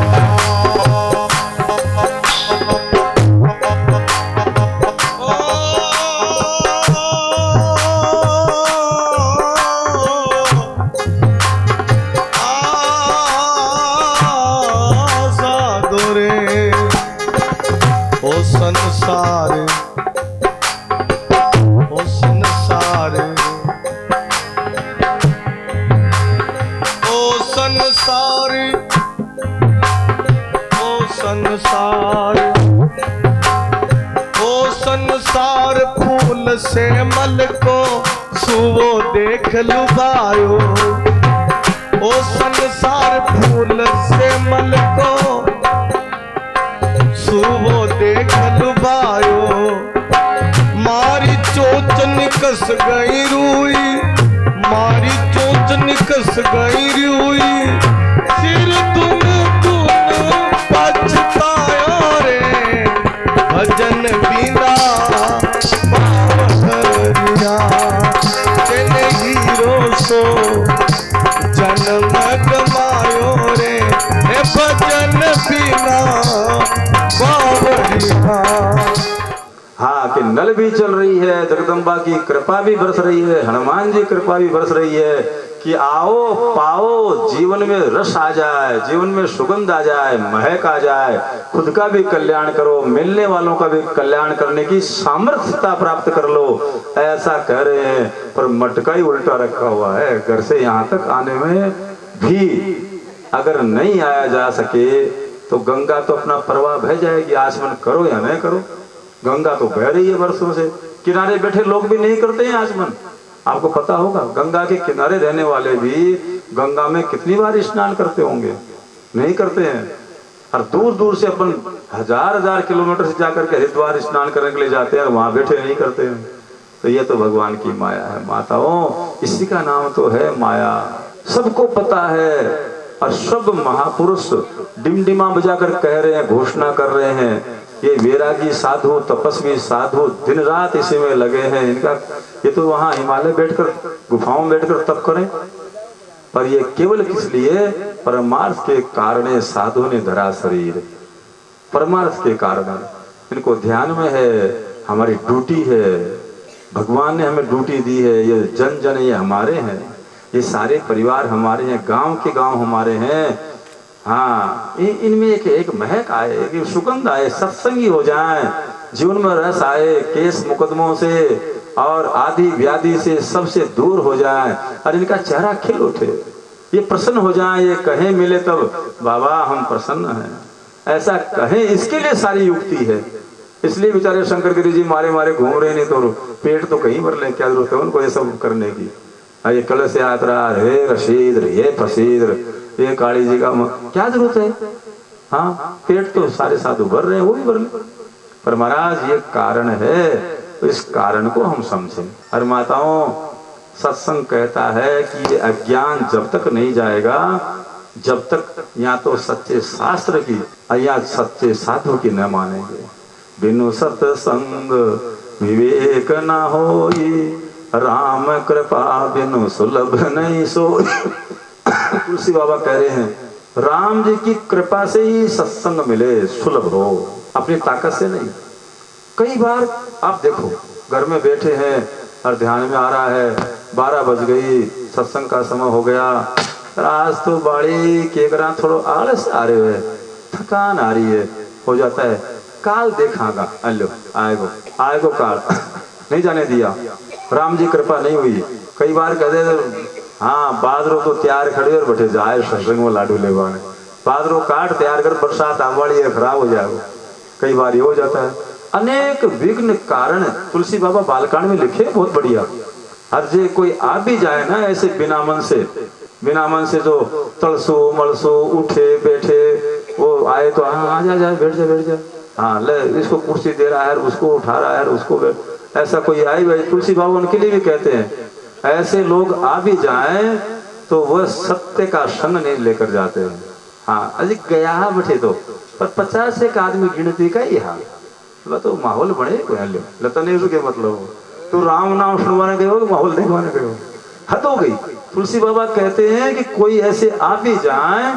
आजादो रे ओ संसार, संसार फूल से मल को सुवो देख लुभायो। ओ संसार फूल से मल को सुवो देख लुभायो। मारी चोच निकस गई रूई, मारी चोच निकस गई रूई, सिर तुम पछतायो रे भजन बिना बावरिया। बिहार। हाँ कि नल भी चल रही है, जगदम्बा की कृपा भी बरस रही है, हनुमान जी कृपा भी बरस रही है कि आओ पाओ, जीवन में रस आ जाए, जीवन में सुगंध आ जाए, महक आ जाए, खुद का भी कल्याण करो, मिलने वालों का भी कल्याण करने की सामर्थ्यता प्राप्त कर लो, ऐसा कह रहे हैं। पर मटका ही उल्टा रखा हुआ है। घर से यहाँ तक आने में भी अगर नहीं आया जा सके तो गंगा तो अपना प्रवाह बह जाएगी, आचमन करो या नहीं करो। गंगा तो बह रही है वर्षों से, किनारे बैठे लोग भी नहीं करते हैं आचमन। आपको पता होगा गंगा के किनारे रहने वाले भी गंगा में कितनी बार स्नान करते होंगे, नहीं करते हैं। और दूर दूर से अपन हजार किलोमीटर से जाकर के हरिद्वार स्नान करने के लिए जाते हैं और वहां बैठे नहीं करते हैं। तो ये तो भगवान की माया है माताओं, इसी का नाम तो है माया। सबको पता है और सब महापुरुष डिमडिमा बजाकर कह रहे हैं, घोषणा कर रहे हैं, ये वैरागी साधु, तपस्वी साधु दिन रात इसी में लगे हैं। इनका ये तो वहां हिमालय बैठकर गुफाओं में बैठकर तप करें, पर ये केवल किस लिए? परमार्थ के कारण साधु ने धरा शरीर, परमार्थ के कारण इनको ध्यान में है, हमारी ड्यूटी है, भगवान ने हमें ड्यूटी दी है, ये जन जन ये हमारे हैं, ये सारे परिवार हमारे हैं, गांव के गांव हमारे हैं। हाँ, इनमें एक महक आए, एक सुगंध आए, सत्संगी हो जाए, जीवन में रस आए, केस मुकदमों से और आदि व्याधि से सबसे दूर हो जाए और इनका चेहरा खिल उठे, ये प्रसन्न हो जाए, ये कहें मिले तब बाबा हम प्रसन्न हैं, ऐसा कहें। इसके लिए सारी युक्ति है। इसलिए बेचारे शंकर गिरी जी मारे मारे घूम रहे, नहीं तो पेट तो कहीं भर ले, क्या जरूरत है उनको ये सब करने की। ये कलश यात्रा, रे रशीद, ये प्रसीद, ये काली जी का क्या जरूरत है? हाँ, पेट तो सारे साधु भर रहे हैं, वो भी भर ले। पर महाराज ये कारण है, तो इस कारण को हम समझें। और माताओं, सत्संग कहता है कि ये अज्ञान जब तक नहीं जाएगा, जब तक या तो सच्चे शास्त्र की या सच्चे साधु की न मानेंगे। बिनु सत्संग विवेक न होई, राम कृपा बिनु सुलभ नहीं सोई। तुलसी बाबा कह रहे हैं, राम जी की कृपा से ही सत्संग मिले, सुलभ हो, अपनी ताकत से नहीं। कई बार आप देखो, घर में बैठे हैं और ध्यान में आ रहा है 12 बज गई, सत्संग का समय हो गया, आज तो बाड़ी केकरा थोड़ा आलस आ रहे है, थकान आ रही है, हो जाता है काल देखागा, अल्लो आएगो काल नहीं जाने दिया, राम जी कृपा नहीं हुई। कई बार कहते हाँ बादरों तो तैयार खड़े और बैठे जाए सत्संग में लाडू लेवाने, बादरों काट तैयार कर, बरसात आवाड़ी है, खराब हो जाएगा। कई बार ये हो जाता है, अनेक विघ्न कारण तुलसी बाबा बालकांड में लिखे, बहुत बढ़िया। हर जे कोई आ भी जाए ना ऐसे बिना मन से जो तड़सो मलसो उठे बैठे, वो आए तो हाँ आ जा बैठ जा, हाँ ले इसको कुर्सी दे रहा है, उसको उठा रहा है, उसको ऐसा कोई आए भाई, तुलसी बाबा उनके लिए भी कहते हैं, ऐसे लोग आ भी जाएं तो वह सत्य का संग नहीं लेकर जाते हैं। हाँ अजी गया बैठे तो, पर 50 एक आदमी गिनती का ही हाल, तो माहौल बने लता नहीं के मतलब तो राम नाम सुनवाने गए हो, माहौल देखवाने गए हो, हद हो गई। तुलसी बाबा कहते हैं कि कोई ऐसे आ भी जाए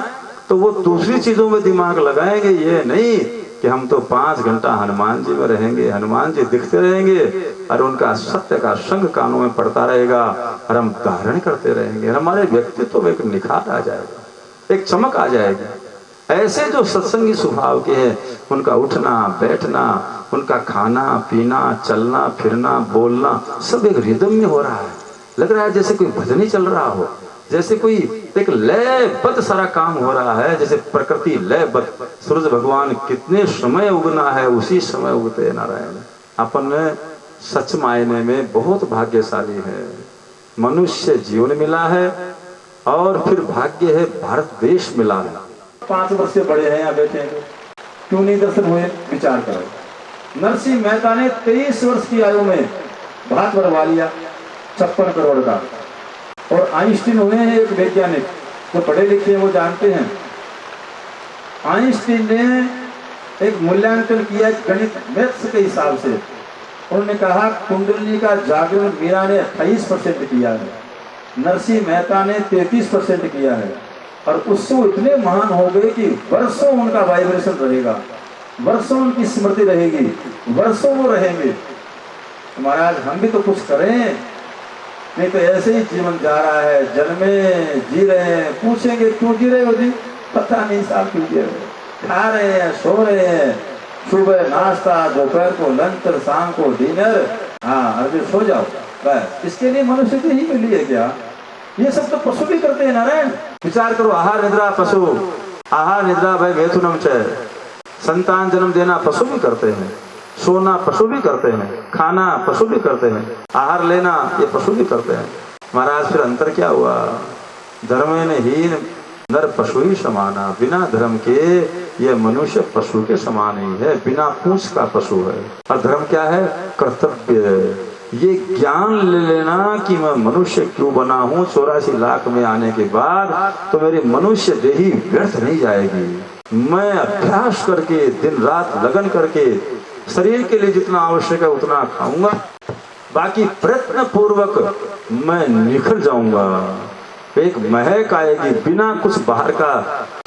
तो वो दूसरी चीजों में दिमाग लगाएंगे, ये नहीं कि हम तो 5 घंटा हनुमान जी में रहेंगे, हनुमान जी दिखते रहेंगे और उनका सत्य का संग कानों में पड़ता रहेगा और हम धारण करते रहेंगे, हमारे व्यक्तित्व में एक निखार आ जाएगा, एक चमक आ जाएगी। ऐसे जो सत्संगी स्वभाव के हैं, उनका उठना बैठना, उनका खाना पीना, चलना फिरना, बोलना सब एक रिदम में हो रहा है, लग रहा है जैसे कोई भजन ही चल रहा हो, जैसे कोई एक लयबद्ध सारा काम हो रहा है, जैसे प्रकृति लयबद्ध। सूरज भगवान कितने समय उगना है उसी समय उगते नारायण। अपन सच मायने में बहुत भाग्यशाली है, मनुष्य जीवन मिला है और फिर भाग्य है भारत देश मिला है। 5 वर्ष से बड़े हैं, यहाँ बैठे हैं, क्यों नहीं दर्शन हुए? विचार करो। नरसिंह मेहता ने 23 वर्ष की आयु में भारत बढ़वा लिया 56 करोड़ का। और आइंस्टीन हुए हैं एक वैज्ञानिक, जो पढ़े लिखे हैं वो जानते हैं। आइंस्टीन ने एक मूल्यांकन किया गणित मैथ्स के हिसाब से, उन्होंने कहा कुंडली का जागरण मीरा ने 28% किया है, नरसिंह मेहता ने 33% किया है, और उससे वो इतने महान हो गए कि वर्षों उनका वाइब्रेशन रहेगा। वर्षों उनकी स्मृति रहेगी, वर्षों वो रहेंगे। तो महाराज हम भी तो कुछ करें, नहीं तो ऐसे ही जीवन जा रहा है, जन्मे जी रहे हैं, पूछेंगे क्यों जी रहे हो जी, पता नहीं साहब क्यों जी रहे हो, खा रहे हैं, सो रहे हैं, सुबह नाश्ता, दोपहर को लंच, शाम को डिनर, हाँ अभी सो जाओ बस। इसके लिए मनुष्य के ही के लिए क्या, ये सब तो पशु भी करते हैं नारायण। विचार करो, आहार निद्रा पशु, आहार निद्रा भय मैथुनम च, संतान जन्म देना पशु भी करते हैं, सोना पशु भी करते हैं, खाना पशु भी करते हैं, आहार लेना ये पशु भी करते हैं। महाराज फिर अंतर क्या हुआ, धर्मेन हीन नर पशु ही समाना, बिना धर्म के ये मनुष्य पशु के समान ही है, बिना पूंछ का पशु है। और धर्म क्या है, कर्तव्य है। ये ज्ञान ले लेना कि मैं मनुष्य क्यों बना हूँ 84 लाख में आने के बाद, तो मेरी मनुष्य देही व्यर्थ नहीं जाएगी। मैं अभ्यास करके दिन रात लगन करके शरीर के लिए जितना आवश्यक है उतना खाऊंगा, बाकी प्रयत्न पूर्वक मैं निखर जाऊंगा। एक महक आएगी बिना कुछ बाहर का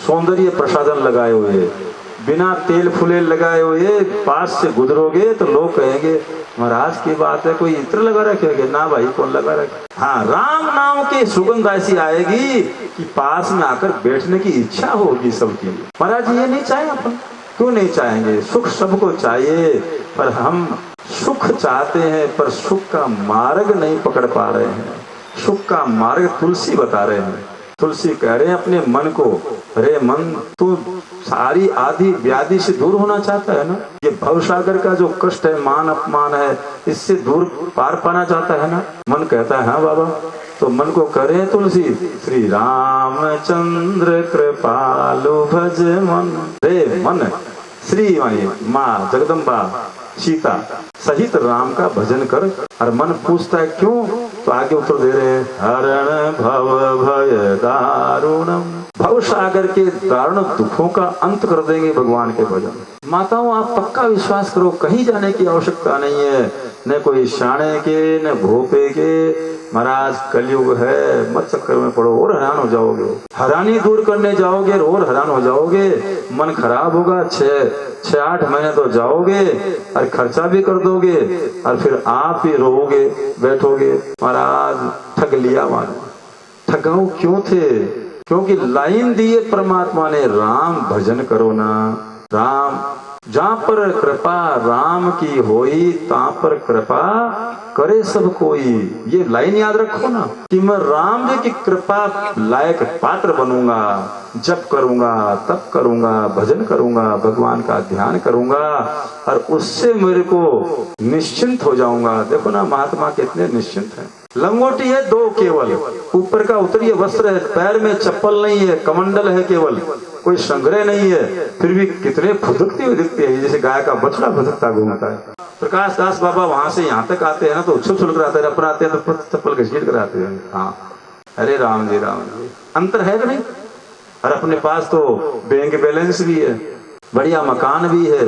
सौंदर्य प्रसाधन लगाए हुए, बिना तेल फुले लगाए हुए पास से गुजरोगे तो लोग कहेंगे महाराज की बात है, कोई इत्र लगा रखेगे ना भाई, कौन लगा रखे। हाँ, राम नाम की सुगंध ऐसी आएगी कि पास में आकर बैठने की इच्छा होगी सबकी। महाराज ये नहीं चाहे अपन, क्यों नहीं चाहेंगे, सुख सबको चाहिए, पर हम सुख चाहते हैं पर सुख का मार्ग नहीं पकड़ पा रहे हैं। सुख का मार्ग तुलसी बता रहे हैं। तुलसी कह रहे हैं अपने मन को, अरे मन तू सारी आदि व्याधि से दूर होना चाहता है ना, ये भवसागर का जो कष्ट है, मान अपमान है, इससे दूर पार पाना चाहता है ना। मन कहता है हाँ बाबा, तो मन को करे तुलसी, श्री रामचंद्र कृपालु भज मन। रे मन, श्री मानी माँ जगदम्बा सीता सहित राम का भजन कर। और मन पूछता है क्यों, तो आगे उत्तर दे रहे हैं, हरण भव भय दारुणम, भव सागर के दारुण दुखों का अंत कर देंगे भगवान के भजन। माताओं आप पक्का विश्वास करो, कहीं जाने की आवश्यकता नहीं है, न कोई शाणे के न भोपे के। महाराज कलयुग है, मत चक्कर में पड़ो और हैरान हो जाओगे। हैरानी दूर करने जाओगे और हैरान हो जाओगे। मन खराब होगा, 6-8 महीने तो जाओगे और खर्चा भी कर दोगे और फिर आप ही रोओगे बैठोगे, महाराज ठग लिया। मानो ठगाऊ क्यों थे, क्योंकि लाइन दिए परमात्मा ने, राम भजन करो ना। राम जहाँ पर कृपा राम की होई, ता पर कृपा करे सब कोई। ये लाइन याद रखो ना कि मैं राम जी की कृपा लायक पात्र बनूंगा, जप करूंगा, तप करूंगा, भजन करूंगा, भगवान का ध्यान करूंगा और उससे मेरे को निश्चिंत हो जाऊंगा। देखो ना महात्मा कितने निश्चिंत हैं। लंगोटी है 2 केवल, ऊपर का उत्तरीय वस्त्र है, पैर में चप्पल नहीं है, कमंडल है केवल, कोई संग्रह नहीं है, फिर भी कितने फुदकते हुए दिखते हैं, जैसे गाय का बछड़ा फुदकता घूमता है। प्रकाश दास बाबा वहां से यहाँ तक आते हैं ना तो उछल छुल कराते हैं, अपना आते हैं तो चप्पल घसीट कराते हैं। हाँ, अरे राम जी अंतर है कि नहीं। और अपने पास तो बैंक बैलेंस भी है, बढ़िया मकान भी है,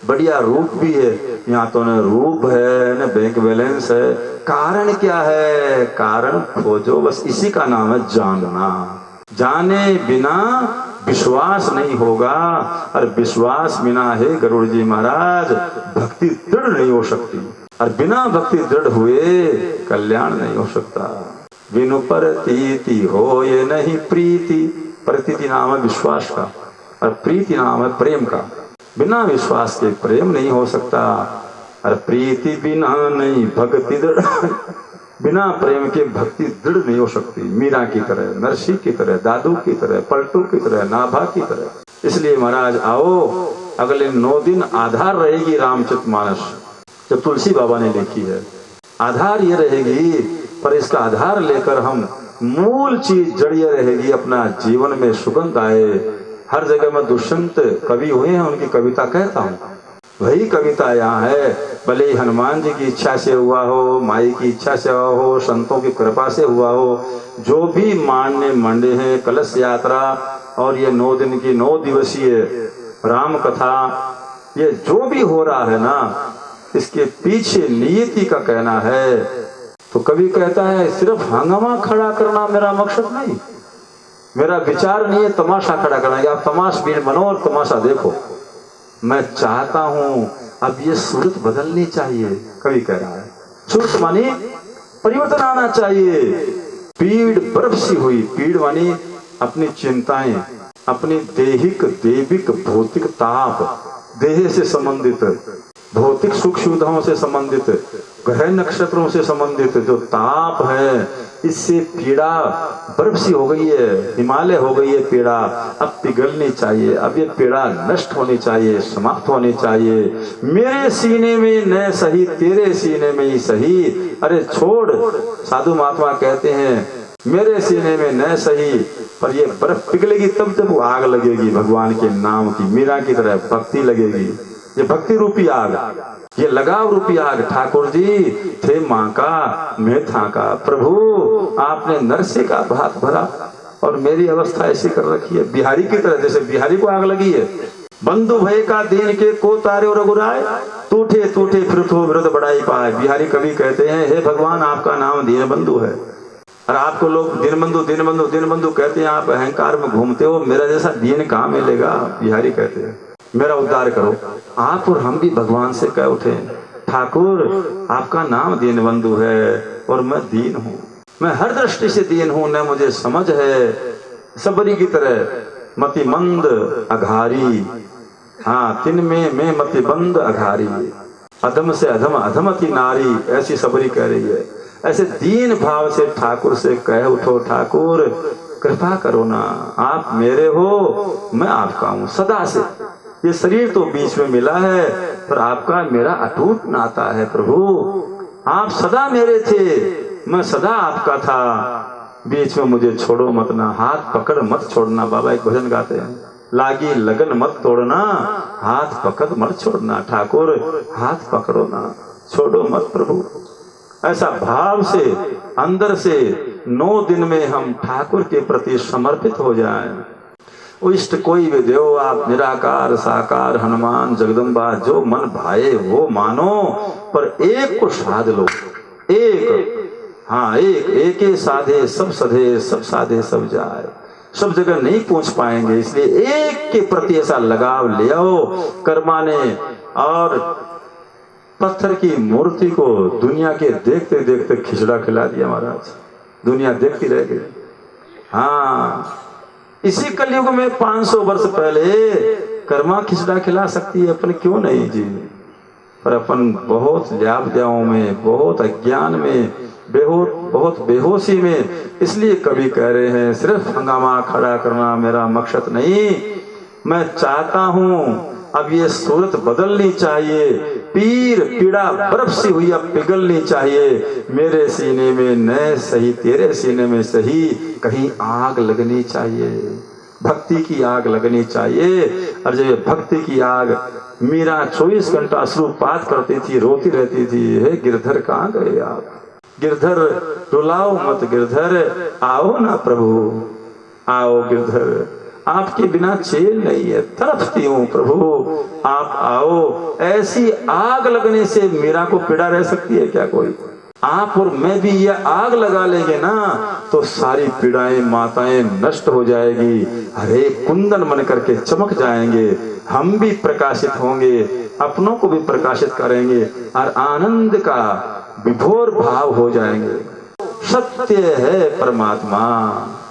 बढ़िया रूप भी है। यहाँ तो न रूप है न बैंक बैलेंस है। कारण क्या है, कारण खोजो, बस इसी का नाम है जानना। जाने बिना विश्वास नहीं होगा, और विश्वास बिना है गरुड़ जी महाराज भक्ति दृढ़ नहीं हो सकती, और बिना भक्ति दृढ़ हुए कल्याण नहीं हो सकता। बिनु प्रतीति हो ये नहीं प्रीति, प्रतीति नाम है विश्वास का और प्रीति नाम है प्रेम का। बिना विश्वास के प्रेम नहीं हो सकता, और प्रीति बिना नहीं भक्ति दृढ़, बिना प्रेम के भक्ति दृढ़ नहीं हो सकती। मीरा की तरह, नरसी की तरह, दादू की तरह, पलटू की तरह, नाभा की तरह। इसलिए महाराज आओ, अगले 9 दिन आधार रहेगी रामचरितमानस, जब तुलसी बाबा ने लिखी है। आधार ये रहेगी, पर इसका आधार लेकर हम मूल चीज जड़िए रहेगी अपना जीवन में सुगंध आए। हर जगह में दुष्यंत कवि हुए हैं, उनकी कविता कहता हूँ, वही कविता यहाँ है। भले हनुमान जी की इच्छा से हुआ हो, माई की इच्छा से हुआ हो, संतों की कृपा से हुआ हो, जो भी मानने मंडे हैं, कलश यात्रा और ये 9 दिन की 9 दिवसीय राम कथा, ये जो भी हो रहा है ना, इसके पीछे नियति का कहना है। तो कवि कहता है सिर्फ हंगामा खड़ा करना मेरा मकसद नहीं, मेरा विचार नहीं है तमाशा खड़ा करना। आप तमाशबीन बनो और तमाशा देखो, मैं चाहता हूं अब ये सूरत बदलनी चाहिए। कवि कह रहा है सूरत मानी परिवर्तन आना चाहिए। पीड़ बर्फ सी हुई, पीड़ मानी अपनी चिंताएं, अपनी देहिक देविक भौतिक ताप, देह से संबंधित भौतिक सुख सुविधाओं से संबंधित, ग्रह नक्षत्रों से संबंधित जो ताप है, इससे पीड़ा बर्फ सी हो गई है, हिमालय हो गई है पीड़ा। अब पिघलनी चाहिए, अब ये पीड़ा नष्ट होनी चाहिए, समाप्त होनी चाहिए। मेरे सीने में न सही तेरे सीने में ही सही। अरे छोड़, साधु महात्मा कहते हैं मेरे सीने में न सही, पर ये बर्फ पिघलेगी तब जब वो आग लगेगी भगवान के नाम की, मीरा की तरह भक्ति लगेगी। ये भक्ति रूपी आग, ये लगाव रूपी आग। ठाकुर जी थे माँ का, मैं था का। प्रभु आपने नरसे का भात भरा और मेरी अवस्था ऐसी कर रखी है बिहारी की तरह, जैसे बिहारी को आग लगी है। बंधु भय का दीन के को तारे और रघुराय, टूटे टूटे फिर हो विरुद्ध बढ़ाई पाए। बिहारी कवि कहते हैं हे भगवान आपका नाम दीन बंधु है, और आपको लोग दिन बंधु दिन बंधु दिन बंधु कहते हैं, आप अहंकार में घूमते हो, मेरा जैसा दीन कहाँ मिलेगा। बिहारी कहते हैं मेरा उद्धार करो। आप और हम भी भगवान से कह उठे ठाकुर आपका नाम दीन बंधु है और मैं दीन हूँ, मैं हर दृष्टि से दीन हूँ, न मुझे समझ है। सबरी की तरह मति मंद अघारी, हाँ तिन में मैं मति बंद अघारी, अधम से अधम अधमति नारी, ऐसी सबरी कह रही है। ऐसे दीन भाव से ठाकुर से कह उठो ठाकुर कृपा करो ना, आप मेरे हो मैं आपका हूँ सदा से। ये शरीर तो बीच में मिला है पर आपका मेरा अटूट नाता है। प्रभु आप सदा मेरे थे, मैं सदा आपका था, बीच में मुझे छोड़ो मत ना, हाथ पकड़ मत छोड़ना। बाबा एक भजन गाते हैं, लागी लगन मत तोड़ना, हाथ पकड़ मत छोड़ना। ठाकुर हाथ पकड़ो ना, छोड़ो मत प्रभु। ऐसा भाव से अंदर से 9 दिन में हम ठाकुर के प्रति समर्पित हो जाएं। इष्ट कोई भी देव आप, निराकार साकार हनुमान जगदम्बा, जो मन भाए वो मानो, पर एक को साध लो। एक, हाँ एक ही साधे सब सधे, सब साधे सब जाए। सब जगह नहीं पहुंच पाएंगे, इसलिए एक के प्रति ऐसा लगाव ले आओ। कर्मा ने और पत्थर की मूर्ति को दुनिया के देखते देखते खिचड़ा खिला दिया महाराज, दुनिया देखती रह गई। हाँ इसी कलयुग में 500 वर्ष पहले कर्मा खिचड़ा खिला सकती है, अपन क्यों नहीं जी। पर अपन बहुत ल्यापद्याओं में, बहुत अज्ञान में, बहुत बेहोशी में, इसलिए कभी कह रहे हैं सिर्फ हंगामा खड़ा करना मेरा मकसद नहीं। मैं चाहता हूं अब ये सूरत बदलनी चाहिए। पीड़ा बर्फ सी हुई अब पिघलनी चाहिए। मेरे सीने में न सही तेरे सीने में सही, कहीं आग लगनी चाहिए, भक्ति की आग लगनी चाहिए। और जब ये भक्ति की आग, मीरा 24 घंटा अश्रुपात करती थी, रोती रहती थी, हे गिरधर कहाँ गए आप, गिरधर रुलाओ मत गिरधर, आओ ना प्रभु आओ गिरधर, आपके बिना चैन नहीं है, तड़पती हूँ प्रभु आप आओ। ऐसी आग लगने से मीरा को पीड़ा रह सकती है क्या कोई? आप और मैं भी ये आग लगा लेंगे ना तो सारी पीड़ाएं माताएं नष्ट हो जाएगी, हरे कुंदन बन करके चमक जाएंगे। हम भी प्रकाशित होंगे, अपनों को भी प्रकाशित करेंगे और आनंद का विभोर भाव हो जाएंगे। सत्य है परमात्मा।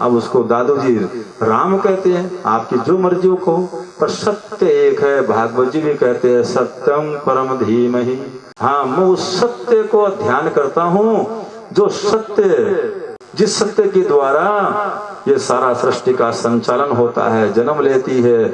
अब उसको दादू जी राम कहते हैं, आपकी जो मर्जी को, पर सत्य एक है। भागवत जी भी कहते हैं सत्यम परम धीमहि। हाँ मैं उस सत्य को ध्यान करता हूँ, जो सत्य, जिस सत्य के द्वारा ये सारा सृष्टि का संचालन होता है, जन्म लेती है,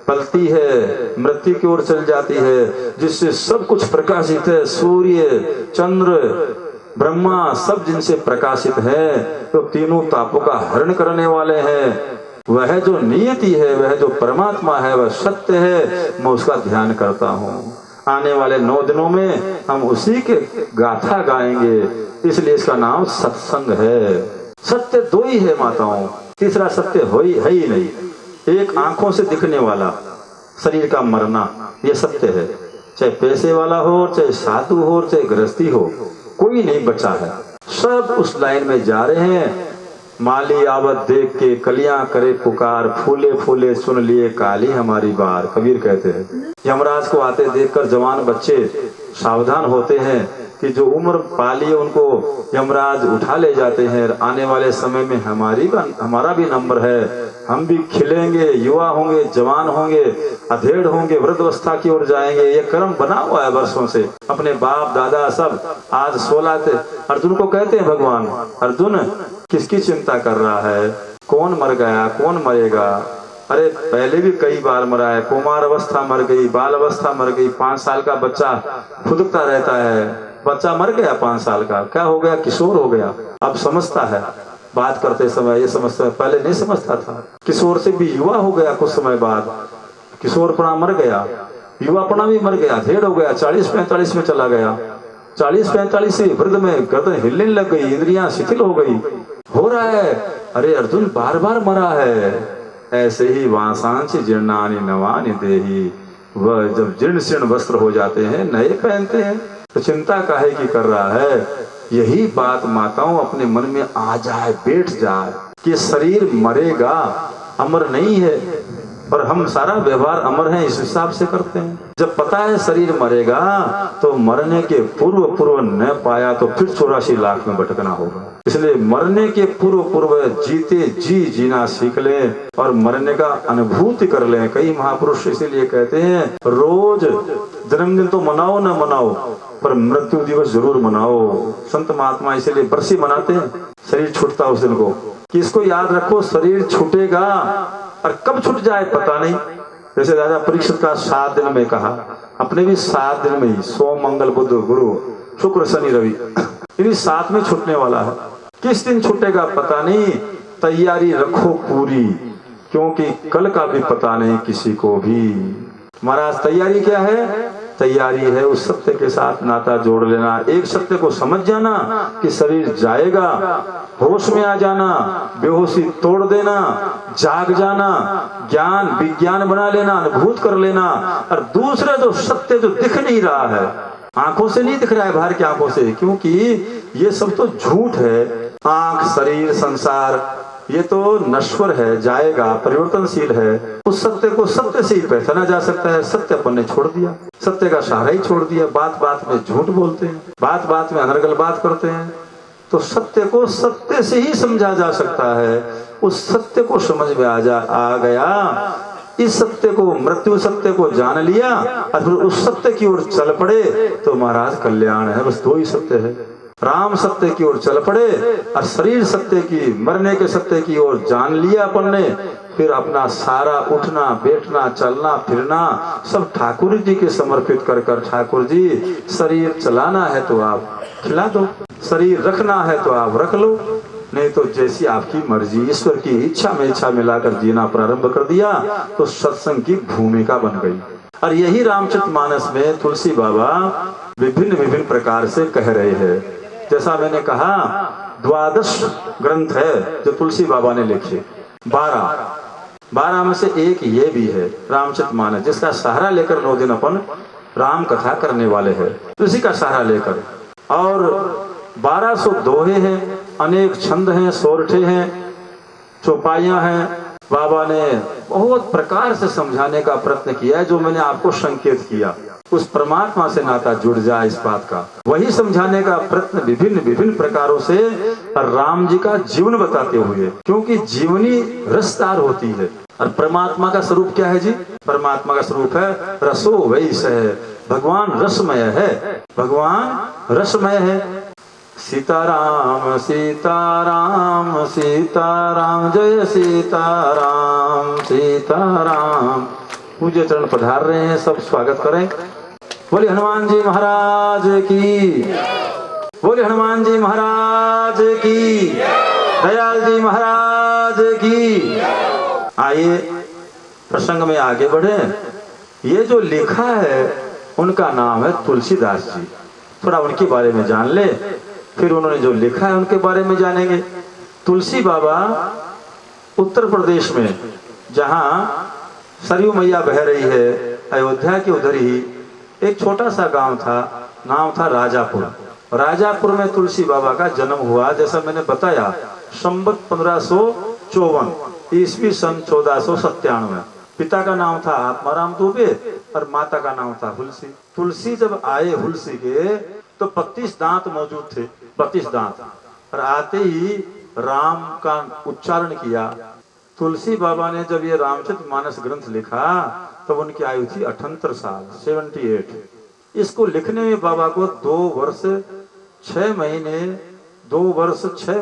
पलती है, मृत्यु की ओर चल जाती है, जिससे सब कुछ प्रकाशित है। सूर्य चंद्र ब्रह्मा सब जिनसे प्रकाशित है, तो तीनों तापों का हरण करने वाले हैं। वह जो नियति है, वह जो परमात्मा है, वह सत्य है। मैं उसका ध्यान करता हूँ। आने वाले 9 दिनों में हम उसी के गाथा गाएंगे, इसलिए इसका नाम सत्संग है। सत्य 2 ही है माताओं, तीसरा सत्य है ही नहीं। एक आंखों से दिखने वाला शरीर का मरना, यह सत्य है। चाहे पैसे वाला हो, चाहे साधु हो, चाहे गृहस्थी हो, कोई नहीं बचा है। सब उस लाइन में जा रहे हैं। माली आवत देख के कलियां करे पुकार, फूले फूले सुन लिए काली हमारी बार। कबीर कहते हैं यमराज को आते देखकर जवान बच्चे सावधान होते हैं कि जो उम्र पाली है उनको यमराज उठा ले जाते हैं। आने वाले समय में हमारा भी नंबर है, हम भी खिलेंगे, युवा होंगे, जवान होंगे, अधेड़ होंगे, वृद्धावस्था की ओर जाएंगे। ये कर्म बना हुआ है वर्षों से, अपने बाप दादा सब। आज 16 थे। अर्जुन को कहते हैं भगवान, अर्जुन किसकी चिंता कर रहा है? कौन मर गया, कौन मरेगा? अरे पहले भी कई बार मरा है। कुमार अवस्था मर गई, बाल अवस्था मर गई, 5 साल का बच्चा खुदकता रहता है, बच्चा मर गया 5 साल का, क्या हो गया? किशोर हो गया। अब समझता है, बात करते समय ये समझता है, पहले नहीं समझता था। किशोर से भी युवा हो गया, कुछ समय बाद किशोरपना मर गया, युवापना भी मर गया, धेड़ हो गया, 40-45 में चला गया। 40-45 से वृद्ध में गर्दन हिलने लग गई, इंद्रियां शिथिल हो गई, हो रहा है। अरे अर्जुन बार बार मरा है। ऐसे ही वासांच जीर्णानि नवानि देहि, वह जब जीर्ण शीर्ण वस्त्र हो जाते हैं नए पहनते हैं, तो चिंता काहे की कर रहा है? यही बात माताओं अपने मन में आ जाए, बैठ जाए कि शरीर मरेगा, अमर नहीं है, और हम सारा व्यवहार अमर है इस हिसाब से करते हैं। जब पता है शरीर मरेगा तो मरने के पूर्व न पाया तो फिर 84 लाख में भटकना होगा। इसलिए मरने के पूर्व जीते जी जीना सीख लें और मरने का अनुभूति कर लें। कई महापुरुष इसीलिए कहते हैं रोज जन्मदिन तो मनाओ ना मनाओ, पर मृत्यु दिवस जरूर मनाओ। संत महात्मा इसीलिए बरसी मनाते हैं, शरीर छूटता उस दिन को, कि इसको याद रखो शरीर छूटेगा, और कब छूट जाए पता नहीं। जैसे राजा परीक्षित का 7 दिन में कहा, अपने भी 7 दिन में ही, सोम मंगल बुध गुरु शुक्र शनि रवि, इन्हीं 7 में छूटने वाला है। किस दिन छूटेगा पता नहीं, तैयारी रखो पूरी, क्योंकि कल का भी पता नहीं किसी को भी। महाराज तैयारी क्या है? तैयारी है उस सत्य के साथ नाता जोड़ लेना, एक सत्य को समझ जाना कि शरीर जाएगा, होश में आ जाना, बेहोशी तोड़ देना, जाग जाना, ज्ञान विज्ञान बना लेना, अनुभूत कर लेना। और दूसरा जो सत्य जो दिख नहीं रहा है, आंखों से नहीं दिख रहा है, बाहर की आंखों से, क्योंकि ये सब तो झूठ है। आंख, शरीर, संसार ये तो नश्वर है, जाएगा, परिवर्तनशील है। उस सत्य को सत्य से ही पहचाना जा सकता है। सत्य अपन ने छोड़ दिया, सत्य का सहारा ही छोड़ दिया। बात बात में झूठ बोलते हैं, बात बात में अनर्गल बात करते हैं। तो सत्य को सत्य से ही समझा जा सकता है। उस सत्य को समझ में आ गया, इस सत्य को, मृत्यु सत्य को जान लिया और फिर उस सत्य की ओर चल पड़े तो महाराज कल्याण है। बस 2 ही सत्य है, राम सत्य की ओर चल पड़े और शरीर सत्य की, मरने के सत्य की ओर जान लिया अपन ने। फिर अपना सारा उठना बैठना चलना फिरना सब ठाकुर जी के समर्पित कर कर, ठाकुर जी शरीर चलाना है तो आप खिला दो, शरीर रखना है तो आप रख लो, नहीं तो जैसी आपकी मर्जी। ईश्वर की इच्छा में इच्छा मिलाकर जीना प्रारंभ कर दिया तो सत्संग की भूमिका बन गई। और यही रामचरितमानस में तुलसी बाबा विभिन्न विभिन्न प्रकार से कह रहे हैं। जैसा मैंने कहा 12 ग्रंथ है जो तुलसी बाबा ने लिखे, 12 में से एक ये भी है रामचरितमानस, जिसका सहारा लेकर 9 दिन अपन राम कथा करने वाले हैं, उसी का सहारा लेकर। और 1200 दोहे हैं, अनेक छंद हैं, सोरठे हैं, चौपाइयां हैं। बाबा ने बहुत प्रकार से समझाने का प्रयत्न किया है। जो मैंने आपको संकेत किया, उस परमात्मा से नाता जुड़ जाए, इस बात का वही समझाने का प्रयत्न विभिन्न विभिन्न प्रकारों से राम जी का जीवन बताते हुए, क्योंकि जीवनी रसदार होती है। और परमात्मा का स्वरूप क्या है जी? परमात्मा का स्वरूप है रसो वैस है, भगवान रसमय है, भगवान रसमय है। सीताराम सीताराम सीताराम जय सीताराम सीताराम। पूज्य चरण पधार रहे हैं, सब स्वागत करें। बोले हनुमान जी महाराज की, बोले हनुमान जी महाराज की, दयाल जी महाराज की। आइए प्रसंग में आगे बढ़े। ये जो लिखा है उनका नाम है तुलसीदास जी। थोड़ा उनके बारे में जान ले, फिर उन्होंने जो लिखा है उनके बारे में जानेंगे। तुलसी बाबा उत्तर प्रदेश में, जहाँ सरयू मैया बह रही है, अयोध्या के उधर ही एक छोटा सा गांव था, नाम था राजापुर। राजापुर में तुलसी बाबा का जन्म हुआ। जैसा मैंने बताया संवत 1554 ईस्वी सन 1497। पिता का नाम था आत्माराम दुबे और माता का नाम था हुलसी। तुलसी जब आए हुलसी के तो 32 दांत मौजूद थे, 32 दांत। और आते ही राम का उच्चारण किया। तुलसी बाबा ने जब ये रामचरितमानस ग्रंथ लिखा तब उनकी आयु थी 78 साल, 78। इसको लिखने में बाबा को 2 वर्ष 6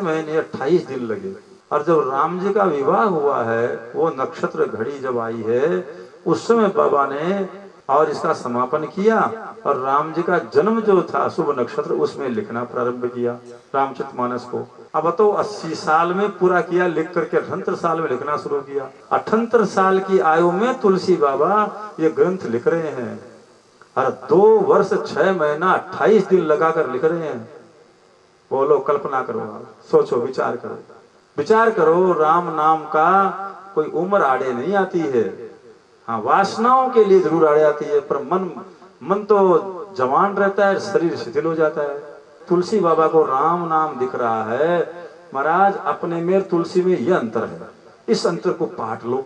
महीने 28 दिन लगे। और जब राम जी का विवाह हुआ है, वो नक्षत्र घड़ी जब आई है, उस समय बाबा ने और इसका समापन किया। और राम जी का जन्म जो था शुभ नक्षत्र, उसमें लिखना प्रारंभ किया रामचरितमानस को। अब तो 80 साल में पूरा किया लिख करके 78 साल में लिखना शुरू किया। 78 साल की आयु में तुलसी बाबा ये ग्रंथ लिख रहे हैं और 2 वर्ष 6 महीना 28 दिन लगाकर लिख रहे हैं। बोलो, कल्पना करो, सोचो, विचार करो, विचार करो। राम नाम का कोई उम्र आड़े नहीं आती है। हाँ, वासनाओं के लिए जरूर आड़े आती है, पर मन तो जवान रहता है, शरीर शिथिल हो जाता है। तुलसी बाबा को राम नाम दिख रहा है। महाराज, अपने में तुलसी में यह अंतर है, इस अंतर को पाट लो,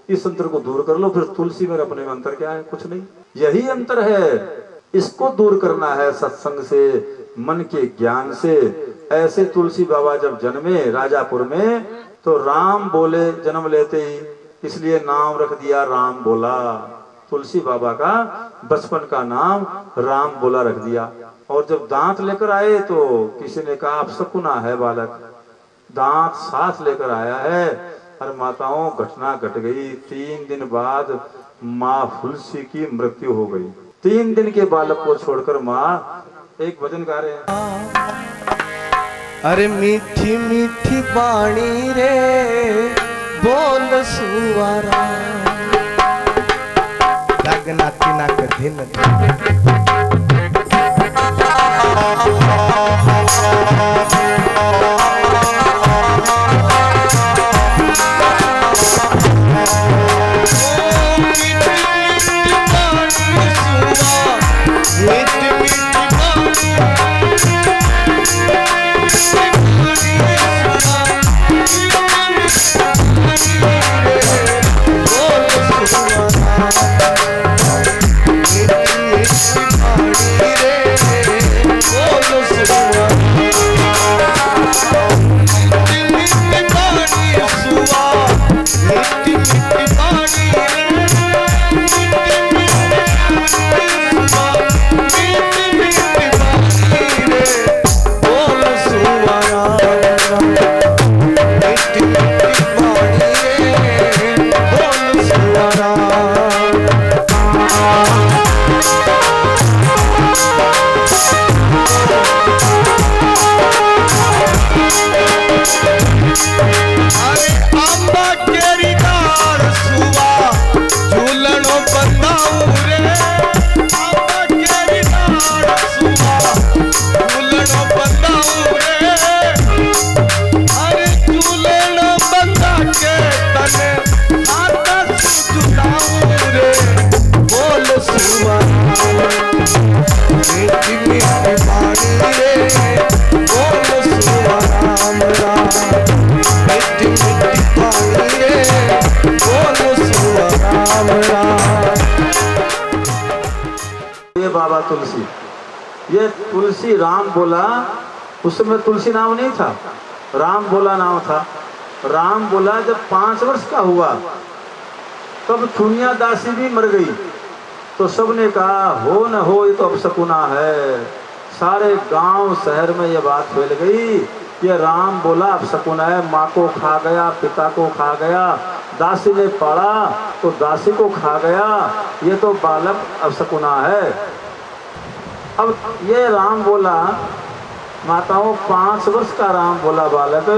इस अंतर को दूर कर लो, फिर तुलसी में अपने में अंतर क्या है? कुछ नहीं, यही अंतर है। इसको दूर करना है सत्संग से, मन के ज्ञान से। ऐसे तुलसी बाबा जब जन्मे राजापुर में, तो राम बोले जन्म लेते ही, इसलिए नाम रख दिया राम बोला। तुलसी बाबा का बचपन का नाम राम बोला रख दिया। और जब दांत लेकर आए तो किसी ने कहा अब शकुना है बालक, दांत साथ लेकर आया है। और माताओं, घटना घट गई। 3 दिन बाद माँ हुलसी की मृत्यु हो गई। 3 दिन के बालक को छोड़कर माँ एक भजन गा रहे हैं। अरे मीठी मीठी बाणी रे बोल सुवारा, लगना तिनक दिन बाबा तुलसी, ये तुलसी राम बोला, उस समय तुलसी नाम नहीं था, राम बोला नाम था। राम बोला जब 5 वर्ष का हुआ तब चुनिया दासी भी मर गई। तो सबने कहा हो न हो ये तो अपशकुना है। सारे गांव शहर में ये बात फैल गई, ये राम बोला अपशकुना है। माँ को खा गया, पिता को खा गया, दासी ने पाला तो दासी को खा गया, ये तो बालक अपशकुना है। अब ये राम बोला, माताओं 5 वर्ष का राम बोला बालक,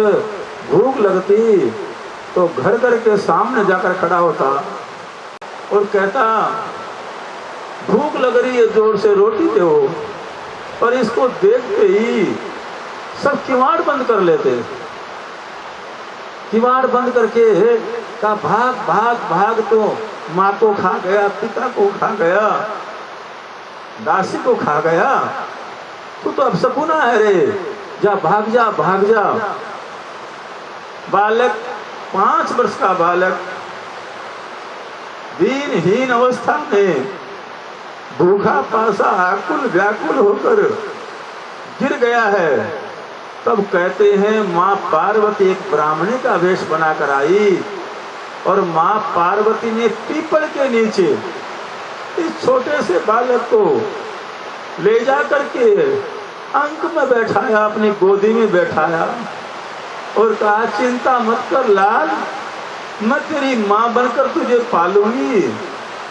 भूख लगती तो घर घर के सामने जाकर खड़ा होता और कहता भूख लग रही है, जोर से रोटी दो। पर इसको देखते ही सब किवाड़ बंद कर लेते। किवाड़ बंद करके कहा भाग भाग भाग, तो माँ को खा गया, पिता को खा गया, दासी को खा गया, तू तो अपशकुना है रे, जा भाग जा भाग जा। बालक 5 वर्ष का बालक दीनहीन अवस्था में भूखा पासा आकुल व्याकुल होकर गिर गया है। तब कहते हैं माँ पार्वती एक ब्राह्मणी का वेश बनाकर आई और माँ पार्वती ने पीपल के नीचे इस छोटे से बालक को ले जा करके अंक में बैठाया, अपनी गोदी में बैठाया और कहा चिंता मत कर लाल, मैं तेरी माँ बनकर तुझे पालूंगी,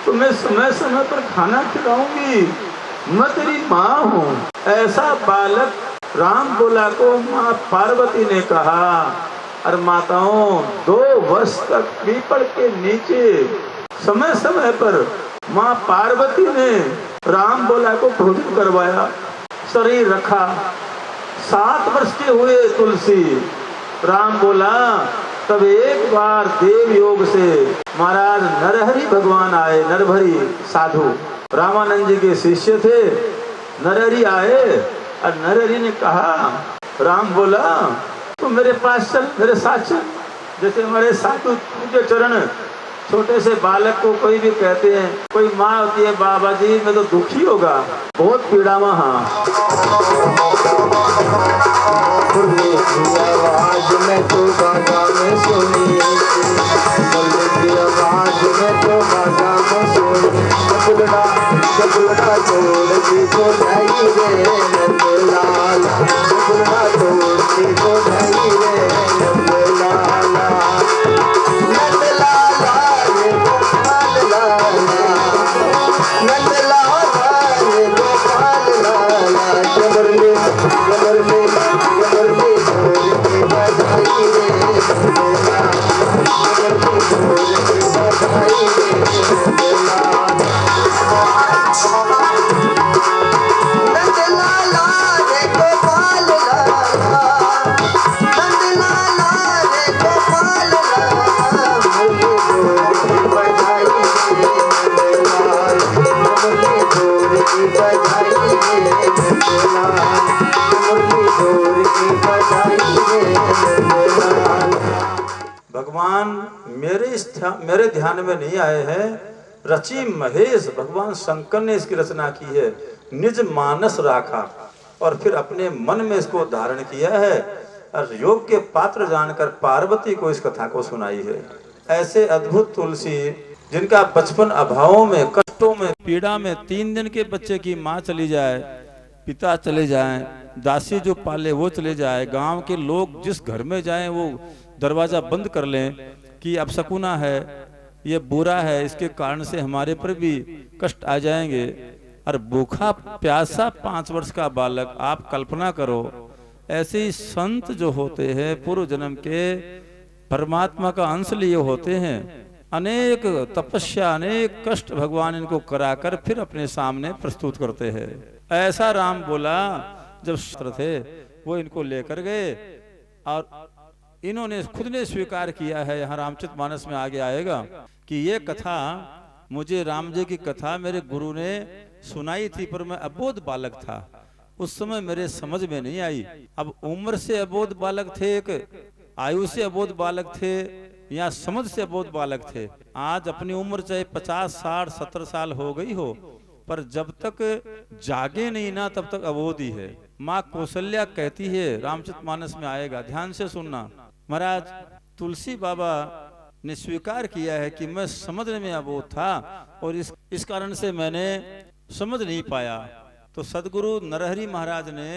तुम्हें समय समय पर खाना खिलाऊंगी, मैं तेरी माँ हूँ। ऐसा बालक राम बोला को माँ पार्वती ने कहा। और माताओं 2 वर्ष तक पीपल के नीचे समय समय पर माँ पार्वती ने राम बोला को भोजन करवाया, शरीर रखा। 7 वर्ष के हुए तुलसी, राम बोला तब एक बार देव योग से महाराज नरहरि भगवान आए। नरहरि साधु रामानंद जी के शिष्य थे। नरहरि आए और नरहरि ने कहा, राम बोला तू मेरे पास चल, मेरे साथ चल। जैसे हमारे साधु पूज्य चरण छोटे से बालक को कोई भी कहते हैं, कोई माँ होती है बाबा जी मैं तो दुखी होगा, बहुत पीड़ा में। हाँ आवाज में तो बाजा में सुनी, आवाज में तो बाजा में सुनी, चकुलड़ा तोड़ की तो नहीं रे नंदलाल, चकुलड़ा तोड़ की तो नहीं रे नंदलाला, नंदलाला ये गोपाल लाला, नंदलाला ये गोपाल लाला, जबरले जबरले जबरले ढोल की बजाई रे नंदलाला, जबरले ढोल की बजाई रे नंदलाला, नंदलाला रे गोपाल लाला, नंदलाला रे गोपाल लाला, मुरली ढोल की बजाई रे नंदलाला, मुरली ढोल की बजाई रे नंदलाला, मुरली ढोल की बजाई रे नंदलाला। भगवान मेरे ध्यान में नहीं आए हैं। रची महेश भगवान शंकर ने इसकी रचना की है, निज मानस राखा और फिर अपने मन में इसको धारण किया है और योग के पात्र जानकर पार्वती को इस कथा को सुनाई है। ऐसे अद्भुत तुलसी जिनका बचपन अभावों में, कष्टों में, पीड़ा में 3 दिन के बच्चे की माँ चली जाए, पिता चले जाएं, दासी जो पाले वो चले जाए, गांव के लोग जिस घर में जाएं वो दरवाजा बंद कर लें कि अब शकुना है, ये बुरा है, इसके कारण से हमारे पर भी कष्ट आ जाएंगे। और भूखा प्यासा 5 वर्ष का बालक, आप कल्पना करो। ऐसे ही संत जो होते हैं पूर्व जन्म के परमात्मा का अंश लिए होते हैं, अनेक तपस्या अनेक कष्ट भगवान इनको कराकर फिर अपने सामने प्रस्तुत करते हैं। ऐसा राम बोला जब शस्त्र थे वो इनको लेकर गए और इन्होंने खुद ने स्वीकार किया है। यहाँ रामचरितमानस में आगे आएगा कि ये कथा मुझे राम जी की कथा मेरे गुरु ने सुनाई थी, पर मैं अबोध बालक था, उस समय मेरे समझ में नहीं आई। अब उम्र से अबोध बालक थे, एक आयु से अबोध बालक थे या समझ से अबोध बालक थे। आज अपनी उम्र चाहे 50, 60, 70 साल हो गई हो, पर जब तक जागे नहीं ना तब तक अबोध ही है। माँ कौशल्या कहती है, रामचरितमानस में आएगा, ध्यान से सुनना। महाराज तुलसी बाबा ने स्वीकार किया है कि मैं समझने में अबोध था और इस कारण से मैंने समझ नहीं पाया। तो सदगुरु नरहरि महाराज ने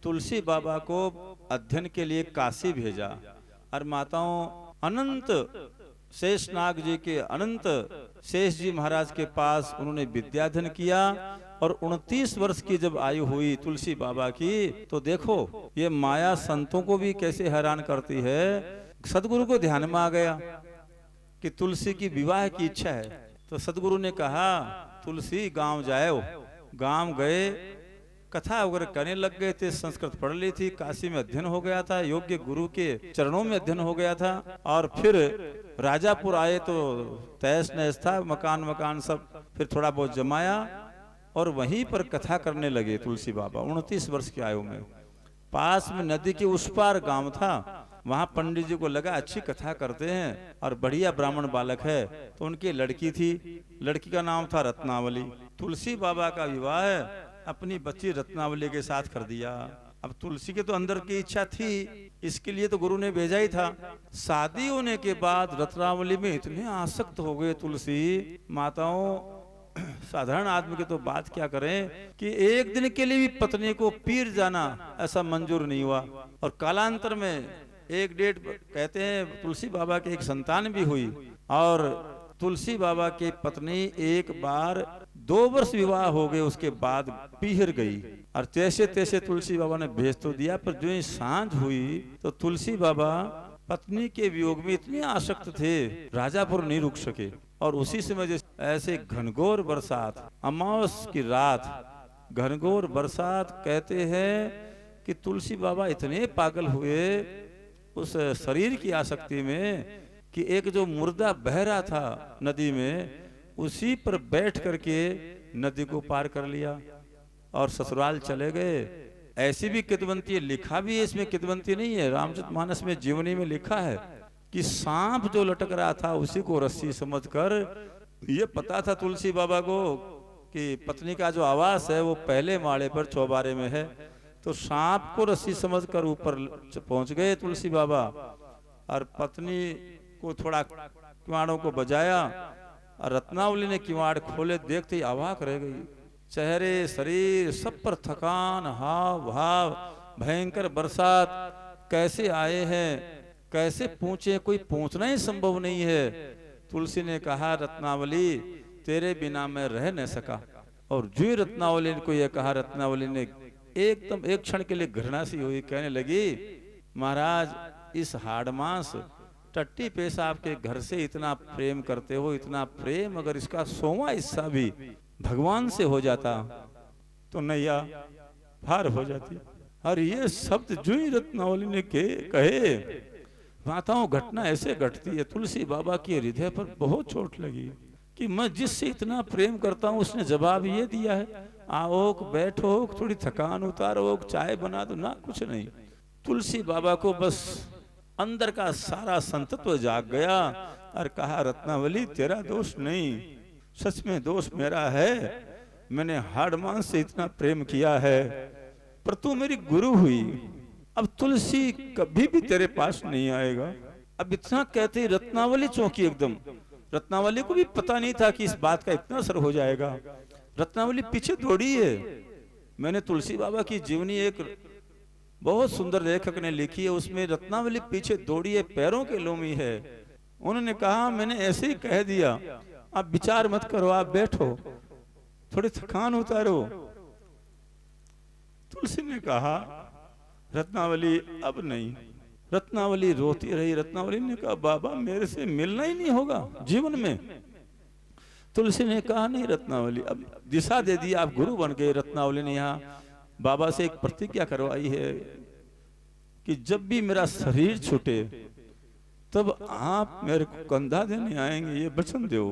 तुलसी बाबा को अध्ययन के लिए काशी भेजा और माताओं अनंत शेषनाग जी के अनंत शेष जी महाराज के पास उन्होंने विद्याध्ययन किया। और 29 वर्ष की जब आयु हुई तुलसी बाबा की, तो देखो ये माया संतों को भी कैसे हैरान करती है। सदगुरु को ध्यान में आ गया कि तुलसी की विवाह की इच्छा है, तो सदगुरु ने कहा तुलसी गांव जाओ। गांव गए, कथा वगैरह करने लग गए थे, संस्कृत पढ़ ली थी, काशी में अध्ययन हो गया था, योग्य गुरु के चरणों में अध्ययन हो गया था। और फिर राजापुर आए तो तैस नैस था, मकान सब फिर थोड़ा बहुत जमाया और वहीं पर कथा करने लगे तुलसी बाबा 29 वर्ष की आयु में। पास में नदी के उस पार गांव था वहां पंडित जी को लगा अच्छी कथा करते हैं और बढ़िया ब्राह्मण बालक है, तो उनकी लड़की थी, लड़की का नाम था रत्नावली। तुलसी बाबा का विवाह अपनी बच्ची रत्नावली के साथ कर दिया। अब तुलसी के तो अंदर की इच्छा थी, इसके लिए तो गुरु ने भेजा ही था। शादी होने के बाद रत्नावली में इतने आसक्त हो गए तुलसी माताओं, साधारण आदमी की तो बात क्या करें कि एक दिन के लिए भी पत्नी को पीर जाना ऐसा मंजूर नहीं हुआ। और कालांतर में एक डेढ़ कहते हैं तुलसी बाबा के एक संतान भी हुई, और तुलसी बाबा की पत्नी एक बार 2 वर्ष विवाह हो गए उसके बाद पीहर गई, और जैसे तैसे तुलसी बाबा ने भेज तो दिया, पर जो ही सांझ हुई तो तुलसी बाबा पत्नी के वियोग में इतने आसक्त थे, राजापुर नहीं रुक सके। और उसी समय जैसे ऐसे घनघोर बरसात, अमावस की रात घनघोर बरसात, कहते हैं कि तुलसी बाबा इतने पागल हुए उस शरीर की आसक्ति में कि एक जो मुर्दा बह रहा था नदी में, उसी पर बैठ करके नदी को पार कर लिया और ससुराल चले गए। ऐसी भी किदवंती लिखा भी है, इसमें किदवंती नहीं है, रामचरितमानस में जीवनी में लिखा है कि सांप जो लटक रहा था उसी को रस्सी समझकर, ये पता था तुलसी बाबा को कि पत्नी का जो आवास है वो पहले माले पर चौबारे में है, तो सांप को रस्सी समझकर ऊपर पहुंच गए तुलसी बाबा, और पत्नी को थोड़ा किवाड़ों को बजाया, और रत्नावली ने किवाड़ खोले, देखते ही अवाक रह गई। चेहरे शरीर सब पर थकान, हाव भाव, भयंकर बरसात, कैसे आए हैं कैसे पूछे, कोई पूछना ही संभव नहीं है। तुलसी ने कहा रत्नावली तेरे बिना मैं रह न सका, और जो ही रत्नावली को यह कहा, रत्नावली ने एकदम एक क्षण के लिए घृणा सी हुई, कहने लगी महाराज इस हाड़मास टट्टी पेशाब के घर से इतना प्रेम करते हो, इतना प्रेम अगर इसका 100वां हिस्सा भी भगवान से हो जाता तो नैया पार हो जाती। और ये शब्द जो ही रत्नावली ने कहे, माताओं घटना ऐसे घटती है, तुलसी बाबा के हृदय पर बहुत चोट लगी कि मैं जिससे इतना प्रेम करता हूँ उसने जवाब ये दिया है, आओ बैठो थोड़ी थकान उतारो, चाय बना दो, ना कुछ नहीं। तुलसी बाबा को बस अंदर का सारा संतत्व जाग गया और कहा रत्नावली तेरा दोष नहीं, सच में दोष मेरा है, मैंने हाड़मांस से इतना प्रेम किया है, पर तू मेरी गुरु हुई, अब तुलसी कभी भी तेरे पास नहीं आएगा। अब इतना कहते ही रत्नावली चौंकी एकदम। रत्नावली को भी पता नहीं था कि इस बात का इतना असर हो जाएगा। रत्नावली पीछे दौड़ी है। मैंने तुलसी बाबा की जीवनी एक बहुत सुंदर लेखक ने लिखी है, उसमें रत्नावली पीछे दौड़ी है, पैरों के लोमी है। उन्होंने कहा मैंने ऐसे ही कह दिया, आप विचार मत करो, आप बैठो थोड़ी थकान उतारो। तुलसी ने कहा रत्नावली अब नहीं। रत्नावली रोती रही। रत्नावली ने कहा बाबा मेरे से मिलना ही नहीं होगा जीवन में। तुलसी ने कहा नहीं रत्नावली, अब दिशा दे दी, आप गुरु बन गए। रत्नावली ने यहाँ बाबा से एक प्रतिज्ञा करवाई है कि जब भी मेरा शरीर छूटे तब आप मेरे को कंधा देने आएंगे, ये वचन दो।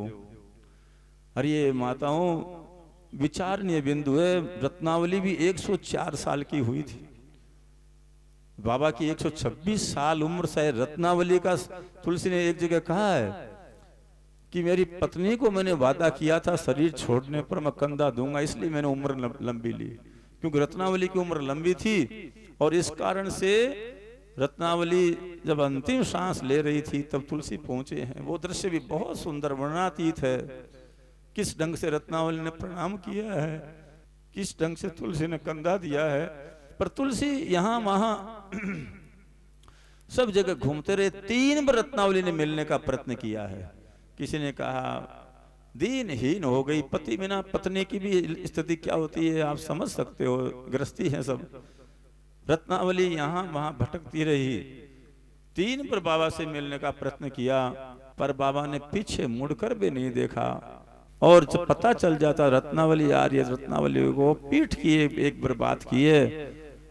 और ये माताओं विचारणीय बिंदु है। रत्नावली भी 104 साल की हुई थी, बाबा की 126 साल उम्र से। रत्नावली का तुलसी ने एक जगह कहा है कि मेरी पत्नी को मैंने वादा किया था शरीर छोड़ने पर मैं कंधा दूंगा, इसलिए मैंने उम्र लंबी ली, क्योंकि रत्नावली की उम्र लंबी थी। और इस कारण से रत्नावली जब अंतिम सांस ले रही थी तब तुलसी पहुंचे हैं। वो दृश्य भी बहुत सुंदर वर्णनातीत है, किस ढंग से रत्नावली ने प्रणाम किया है, किस ढंग से तुलसी ने कंधा दिया है। पर तुलसी यहाँ वहां सब जगह घूमते रहे। 3 बार रत्नावली ने मिलने का प्रयत्न किया है। किसी ने कहा दीनहीन हो गई, पति बिना पत्नी की भी स्थिति क्या होती है आप समझ सकते हो, गृहस्थी है सब। रत्नावली यहाँ वहां भटकती रही। 3 बार बाबा से मिलने का प्रयत्न किया, पर बाबा ने पीछे मुड़कर भी नहीं देखा। और जब पता चल जाता रत्नावली आ रही है, रत्नावली को पीठ की एक बार बात की है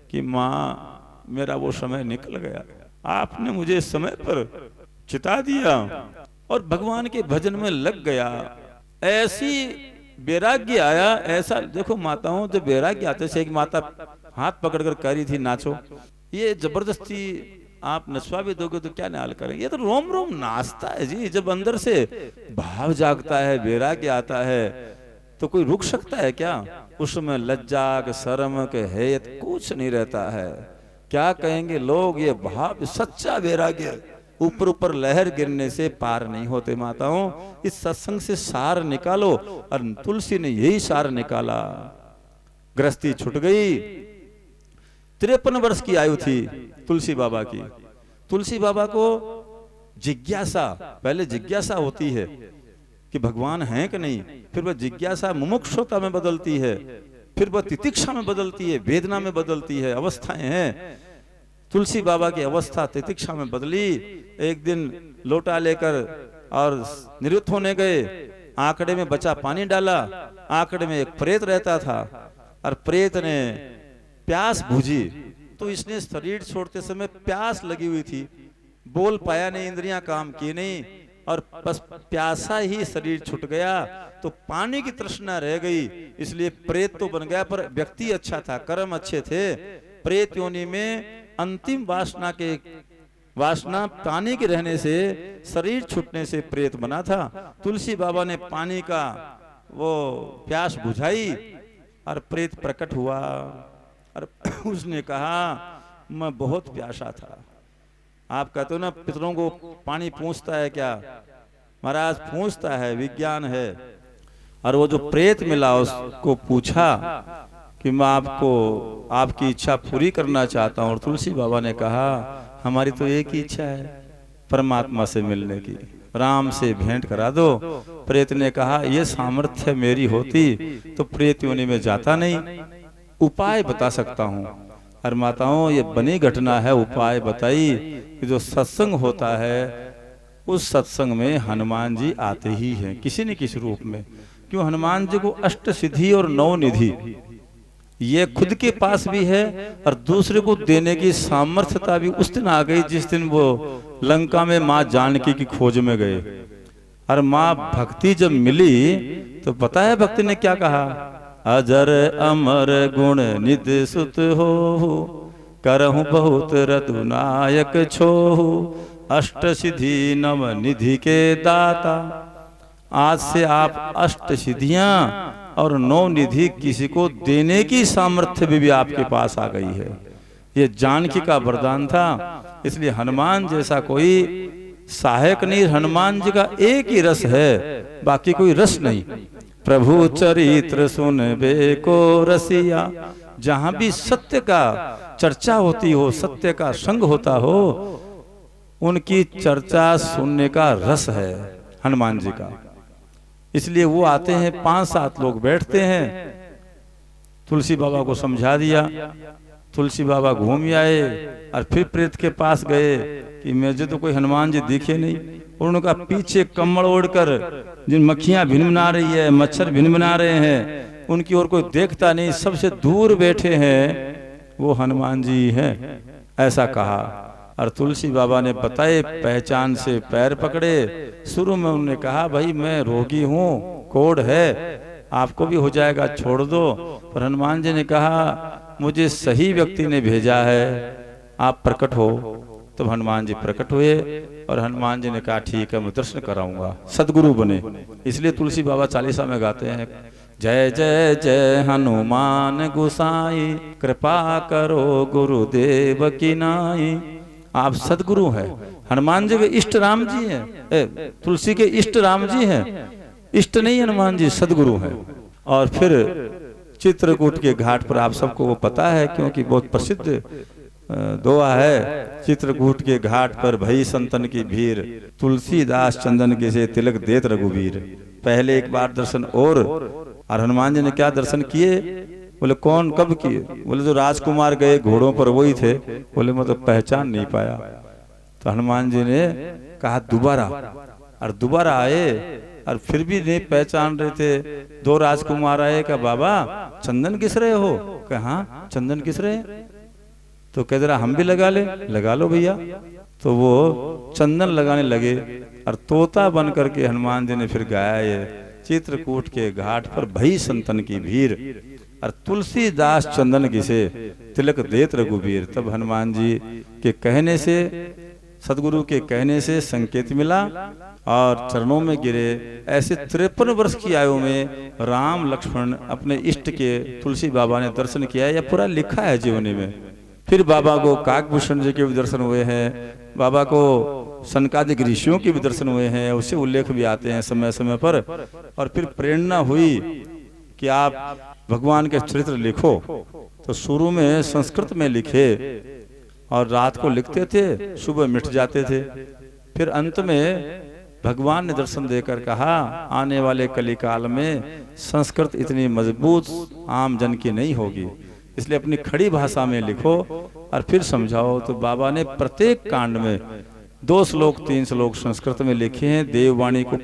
कि माँ मेरा वो समय निकल गया, आपने मुझे समय पर चिता दिया और भगवान के भजन में लग गया। ऐसी वैराग्य आया। ऐसा देखो माताओं, जब वैराग्य आते से एक माता हाथ पकड़कर कह रही थी नाचो, ये जबरदस्ती आप नचवा भी दोगे तो क्या न्याल करेंगे। ये तो रोम रोम नाचता है जी। जब अंदर से भाव जागता है, वैराग्य आता है, तो कोई रुक सकता है क्या? उसमें लज्जा के, शर्म के, हैत कुछ नहीं रहता है। क्या कहेंगे लोग, ये भाव सच्चा वैराग्य ऊपर ऊपर लहर गिरने से पार नहीं होते। माताओं, इस सत्संग से सार निकालो, और तुलसी ने यही सार निकाला। गृहस्थी छूट गई। 53 वर्ष की आयु थी तुलसी बाबा की। तुलसी बाबा को जिज्ञासा, पहले जिज्ञासा होती है कि भगवान हैं कि नहीं, फिर वह जिज्ञासा मुमुक्षुता में बदलती है, फिर वह तितिक्षा में बदलती है, वेदना में बदलती है। अवस्थाएं हैं। तुलसी बाबा की अवस्था तितिक्षा में बदली। एक दिन लोटा लेकर और निवृत्त होने गए। आंकड़े में बचा पानी डाला। आंकड़े में एक प्रेत रहता था, और प्रेत ने प्यास बुझी, तो इसने शरीर छोड़ते समय प्यास लगी हुई थी, बोल पाया नहीं, इंद्रियां काम की नहीं, और बस प्यासा ही शरीर छूट गया। तो पानी की तृष्णा रह गई, इसलिए प्रेत तो बन गया, पर व्यक्ति अच्छा था, कर्म अच्छे थे। प्रेत योनि में अंतिम वासना पानी के रहने से, शरीर छूटने से प्रेत बना था। तुलसी बाबा ने पानी का वो प्यास बुझाई, और प्रेत प्रकट हुआ, और उसने कहा मैं बहुत प्यासा था। आप कहते हो ना पितरों को पानी पूछता है क्या? महाराज पूछता है, विज्ञान है। और वो जो प्रेत मिला उसको पूछा कि मैं आपको आपकी इच्छा पूरी करना चाहता हूँ। और तुलसी बाबा ने कहा हमारी तो एक ही इच्छा है, परमात्मा से मिलने की, राम से भेंट करा दो। प्रेत ने कहा ये सामर्थ्य मेरी होती तो प्रेत योनि में जाता नहीं, उपाय बता सकता हूँ। और माताओं, ये बनी घटना है, उपाय बताई कि जो सत्संग होता है उस सत्संग में हनुमान जी आते ही हैं, किसी न किसी रूप में। क्यों? हनुमान जी को अष्ट सिद्धि और 9 निधि ये खुद के पास भी है, और दूसरे को देने की सामर्थ्यता भी उस दिन आ गई जिस दिन वो लंका में माँ जानकी की खोज में गए। और माँ भक्ति जब मिली तो पता है भक्ति ने क्या कहा? अजर अमर गुण निधि सुत हो, करहु बहुत रघुनायक छोहु, अष्ट सिद्धि नव निधि के दाता। आज से आप अष्ट सिद्धियां और 9 निधि किसी को देने की सामर्थ्य भी आपके पास आ गई है। ये जानकी का वरदान था। इसलिए हनुमान जैसा कोई सहायक नहीं। हनुमान जी का एक ही रस है, बाकी कोई रस नहीं। प्रभु चरित्र सुनबे को रसिया। जहां भी सत्य का चर्चा होती हो, सत्य का संग होता हो, उनकी चर्चा सुनने का रस है हनुमान जी का। इसलिए वो आते हैं, 5-7 लोग बैठते हैं। तुलसी बाबा को समझा दिया। तुलसी बाबा घूम आए और फिर प्रेत के पास गए कि मुझे तो कोई हनुमान जी दिखे नहीं। और उनका पीछे कम्बल ओढ़कर जिन मक्खियां भिनभिना रही है, मच्छर भिनभिना रहे हैं, उनकी ओर कोई देखता नहीं, सबसे दूर बैठे हैं वो हनुमान जी हैं, ऐसा कहा। और तुलसी बाबा ने बताए, पहचान से पैर पकड़े। शुरू में उन्होंने कहा भाई मैं रोगी हूँ, कोढ़ है, आपको भी हो जाएगा, छोड़ दो। पर हनुमान जी ने कहा मुझे सही व्यक्ति ने भेजा है, आप प्रकट हो। तो हनुमान जी प्रकट हुए और हनुमान जी ने कहा ठीक है मैं दर्शन कराऊंगा, सदगुरु बने। इसलिए तुलसी बाबा चालीसा में गाते हैं, जय जय जय हनुमान गोसाई, कृपा करो गुरुदेव की नाई। आप सदगुरु हैं। हनुमान जी के इष्ट राम जी हैं, तुलसी के इष्ट राम जी हैं, इष्ट नहीं हनुमान जी, सदगुरु हैं। और फिर चित्रकूट के घाट पर आप सबको वो पता है क्योंकि बहुत प्रसिद्ध दोहा है, चित्रकूट के घाट पर भई संतन की भीड़, तुलसीदास चंदन के से तिलक देत रघुवीर। पहले एक बार दर्शन और हनुमान जी ने क्या दर्शन किए? बोले कौन, कब किए? बोले जो राजकुमार गए घोड़ों पर वही थे। बोले मैं तो पहचान नहीं पाया। तो हनुमान जी ने कहा दोबारा, और दोबारा आए और फिर भी नहीं पहचान रहे थे। 2 राजकुमार आए, कहा बाबा चंदन किस रहे हो? कहा हाँ चंदन किस रहे? तो कह जरा हम भी लगा ले। लगा लो भैया। तो वो चंदन लगाने लगे और तोता बन करके हनुमान जी ने फिर गाया ये, चित्रकूट के घाट पर भई संतन की भीड़। और तुलसीदास चंदन घिसे तिलक देत रघुबीर। तब हनुमान जी के कहने से, सदगुरु के कहने से संकेत मिला और चरणों में गिरे। ऐसे 53 वर्ष की आयु में राम लक्ष्मण अपने इष्ट के तुलसी बाबा ने दर्शन किया। यह पूरा लिखा है जीवनी में। फिर बाबा को काकभूषण जी के भी दर्शन हुए हैं, बाबा को सनकादिक ऋषियों के भी दर्शन हुए हैं, उससे उल्लेख भी आते हैं समय समय पर। और फिर प्रेरणा हुई कि आप भगवान के चरित्र लिखो, तो शुरू में संस्कृत में लिखे और रात को लिखते थे, सुबह मिट जाते थे। फिर अंत में भगवान ने दर्शन देकर कहा, आने वाले कलिकाल में संस्कृत इतनी मजबूत आम जन की नहीं होगी, इसलिए अपनी खड़ी भाषा में लिखो और फिर समझाओ। तो बाबा ने प्रत्येक कांड में 2 श्लोक 3 श्लोक संस्कृत में लिखे हैं, देववाणी को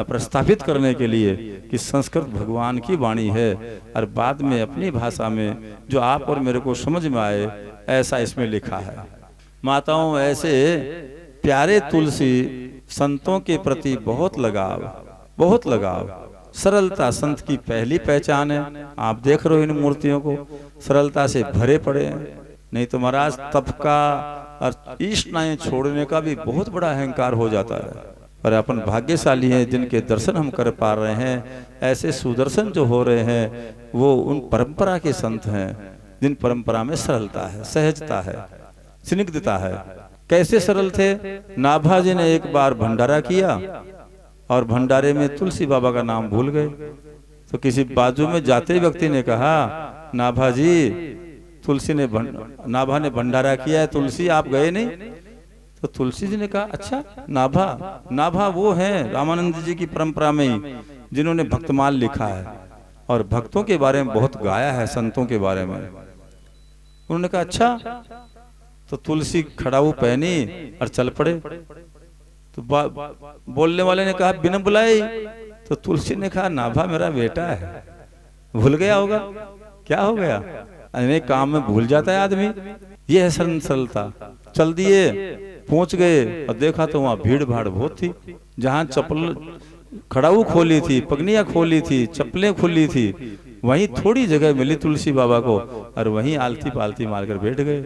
प्रस्थापित करने के लिए कि संस्कृत भगवान की वाणी है, और बाद में अपनी भाषा में जो आप और मेरे को समझ में आए ऐसा इसमें लिखा है। माताओं, ऐसे प्यारे तुलसी संतों के प्रति बहुत लगाव। सरलता संत की पहली पहचान है। आप देख रहे हो इन मूर्तियों को, सरलता से भरे पड़े हैं। नहीं तो महाराज तप का और ईष्टनाएं छोड़ने का भी बहुत बड़ा अहंकार हो जाता है। पर अपन भाग्यशाली हैं जिनके दर्शन हम कर पा रहे हैं। ऐसे सुदर्शन जो हो रहे हैं वो उन परंपरा के संत हैं जिन परंपरा में सरलता है, सहजता है, स्निग्धता है। कैसे सरल थे? नाभा जी ने एक बार भंडारा किया और भंडारे में तुलसी बाबा का नाम भूल गए। तो किसी बाजू में जाते व्यक्ति ने कहा, नाभा जी नाभा ने भंडारा किया है, तुलसी आप गए नहीं? तो तुलसी जी ने कहा, अच्छा नाभा वो हैं रामानंद जी की परंपरा में ही जिन्होंने भक्तमाल लिखा है और भक्तों के बारे में बहुत गाया है, संतों के बारे में। उन्होंने कहा अच्छा। तो तुलसी खड़ाऊ पहनी और चल पड़े। तो बोलने वाले ने कहा बिना बुलाए। तो तुलसी ने कहा, नाभा मेरा बेटा है, भूल गया होगा, क्या हो गया? अनेक काम में भूल जाता है आदमी। यह है सरलता। चल दिए, पहुंच गए और देखा तो वहां भीड़ भाड़ बहुत थी। जहां चप्पल खड़ाऊ खोली थी, पगनियां खोली थी, चप्पलें खुली थी, वहीं थोड़ी जगह मिली तुलसी बाबा को और वहीं आलती पालती मारकर बैठ गए।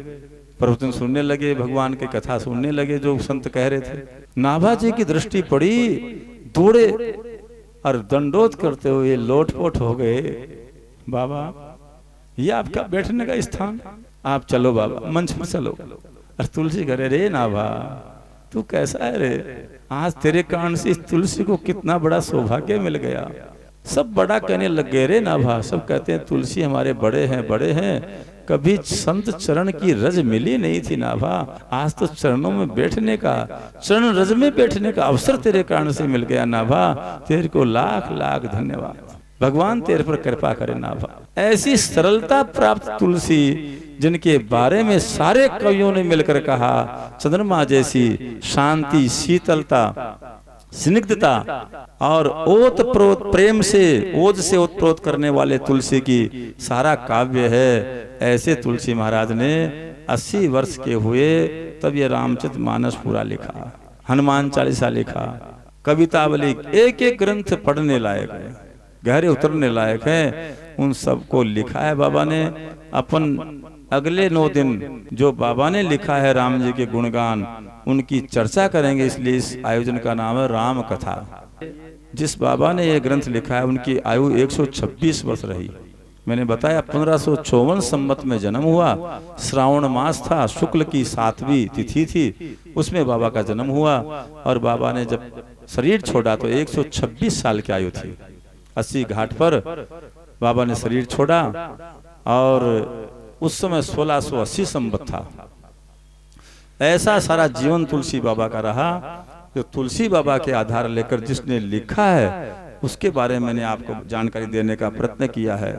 प्रवचन सुनने लगे, भगवान की कथा सुनने लगे जो संत कह रहे थे। नाभा जी की दृष्टि पड़ी, दौड़े और दंडोत करते हुए लोटपोट हो गए। बाबा ये आपका बैठने का स्थान, आप चलो बाबा, मंच पर चलो। और तुलसी करे, रे नाभा तू कैसा है रे, आज तेरे कारण से इस तुलसी को कितना बड़ा सौभाग्य मिल गया। सब बड़ा कहने लग गए रे नाभा। सब कहते हैं तुलसी हमारे बड़े हैं, कभी संत चरण की रज मिली नहीं थी नाभा। आज तो चरणों में बैठने का, चरण रज में बैठने का अवसर तेरे कारण से मिल गया नाभा। तेरे को लाख लाख धन्यवाद, भगवान तेरे पर कृपा करे नाभा। ऐसी सरलता प्राप्त तुलसी जिनके बारे में सारे कवियों ने मिलकर कहा, चंद्रमा जैसी शांति, शीतलता, स्निग्धता और ओतप्रोत प्रेम से, ओज से ओतप्रोत करने वाले तुलसी की सारा काव्य है। ऐसे तुलसी महाराज ने 80 वर्ष के हुए तब ये रामचरितमानस पूरा लिखा, हनुमान चालीसा लिखा, कवितावली, एक एक ग्रंथ पढ़ने लायक है, गहरे उतरने लायक है। उन सबको लिखा है बाबा ने। अपन अगले 9 दिन जो बाबा ने लिखा है राम जी के गुणगान, उनकी चर्चा करेंगे। इसलिए इस आयोजन का नाम है राम कथा। जिस बाबा ने यह ग्रंथ लिखा है उनकी आयु 126 वर्ष रही। मैंने बताया 1554 संवत में जन्म हुआ, श्रावण मास था, शुक्ल की 7वीं तिथि थी, उसमें बाबा का जन्म हुआ। और बाबा ने जब शरीर छोड़ा तो 126 साल की आयु थी। 80 घाट पर बाबा ने शरीर छोड़ा और उस समय 1680 संवत था। ऐसा सारा जीवन तुलसी बाबा का रहा। जो तुलसी बाबा के आधार लेकर जिसने लिखा है उसके बारे में मैंने आपको जानकारी देने का प्रयत्न किया है।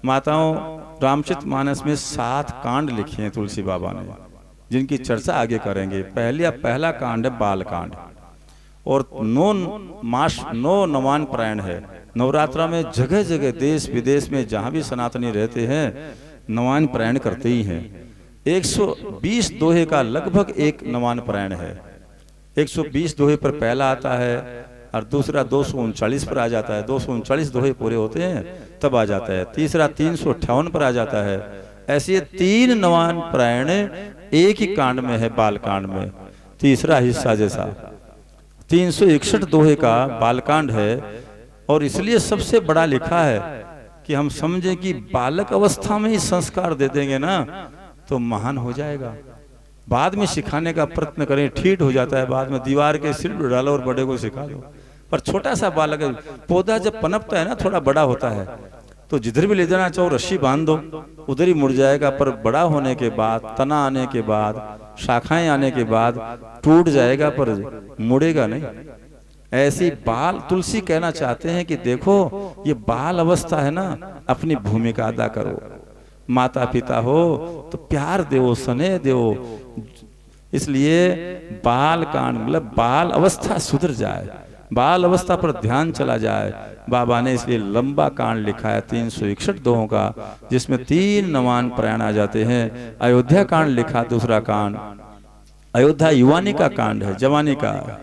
माताओं, रामचरितमानस में 7 कांड लिखे हैं तुलसी बाबा ने, जिनकी चर्चा आगे करेंगे। पहला कांड है बाल कांड, और 9 नवान प्रायण है। नवरात्रा में जगह जगह देश विदेश में जहां भी सनातनी रहते हैं नवान प्रायण करते ही हैं। 120 दोहे का लगभग एक नवान प्रायण है। 120 दोहे पर पहला आता है और दूसरा 239 पर आ जाता है। 239 दोहे पूरे होते हैं तब आ जाता है, तीसरा 358 पर आ जाता है। ऐसे 3 नवान प्रायण एक ही कांड में है, बाल कांड में, तीसरा हिस्सा जैसा 361 दोहे का बालकांड है। और इसलिए सबसे बड़ा लिखा है कि हम समझें कि बालक अवस्था में ही संस्कार दे देंगे ना तो महान हो जाएगा। बाद में सिखाने का प्रयत्न करें, ठीक हो जाता है, बाद में दीवार के सिर पर डालो और बड़े को सिखा दो। पर छोटा सा बालक, पौधा जब पनपता है ना, थोड़ा बड़ा होता है, तो जिधर भी ले जाना चाहो रस्सी बांध दो, उधर ही मुड़ जाएगा। पर बड़ा होने के बाद, तना आने के बाद, शाखाएं आने के बाद टूट जाएगा, पर मुड़ेगा नहीं। ऐसी बाल तुलसी कहना चाहते हैं कि देखो ये बाल अवस्था है ना, अपनी भूमिका अदा करो। माता पिता हो तो प्यार दो, स्नेह दो। इसलिए बाल कांड मतलब बाल अवस्था सुधर जाए, बाल अवस्था पर ध्यान चला जाए। बाबा ने इसलिए लंबा कांड लिखा है 361 दोहों का, जिसमें 3 नवान प्राण आ जाते हैं। अयोध्या कांड लिखा, दूसरा कांड अयोध्या युवानी का कांड है, जवानी का।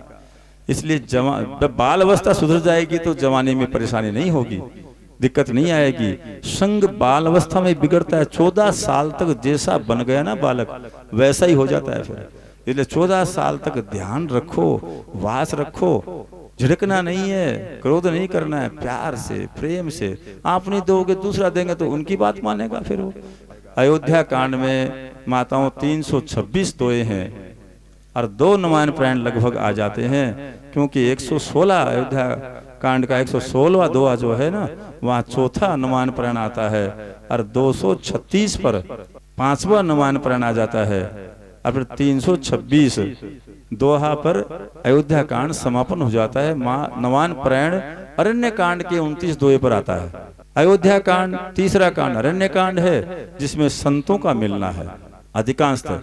इसलिए जब बाल अवस्था सुधर जाएगी तो जवानी में परेशानी नहीं होगी, दिक्कत नहीं आएगी। संग बाल अवस्था में बिगड़ता है, 14 साल तक जैसा बन गया ना बालक वैसा ही हो जाता है फिर। इसलिए 14 साल तक ध्यान रखो, वास रखो, झिड़कना नहीं है, क्रोध नहीं करना है, प्यार से प्रेम से। आप नहीं दोगे दूसरा देंगे तो उनकी बात मानेगा फिर वो। अयोध्या कांड में माताओं 326 दोए हैं और 2 नवान प्राण लगभग आ जाते हैं, क्योंकि 116 अयोध्या कांड का 116वां दोहा जो है ना, वहाँ चौथा नवान प्राण आता है और 236 पर 5वां नवान प्राण आ जाता है और फिर 326 दोहा पर अयोध्या कांड समापन हो जाता है। नवान प्राण अरण्य कांड के 29 दोहे पर आता है। अयोध्या कांड तीसरा कांड अरण्य कांड है, जिसमें संतों का मिलना है। अधिकांशतः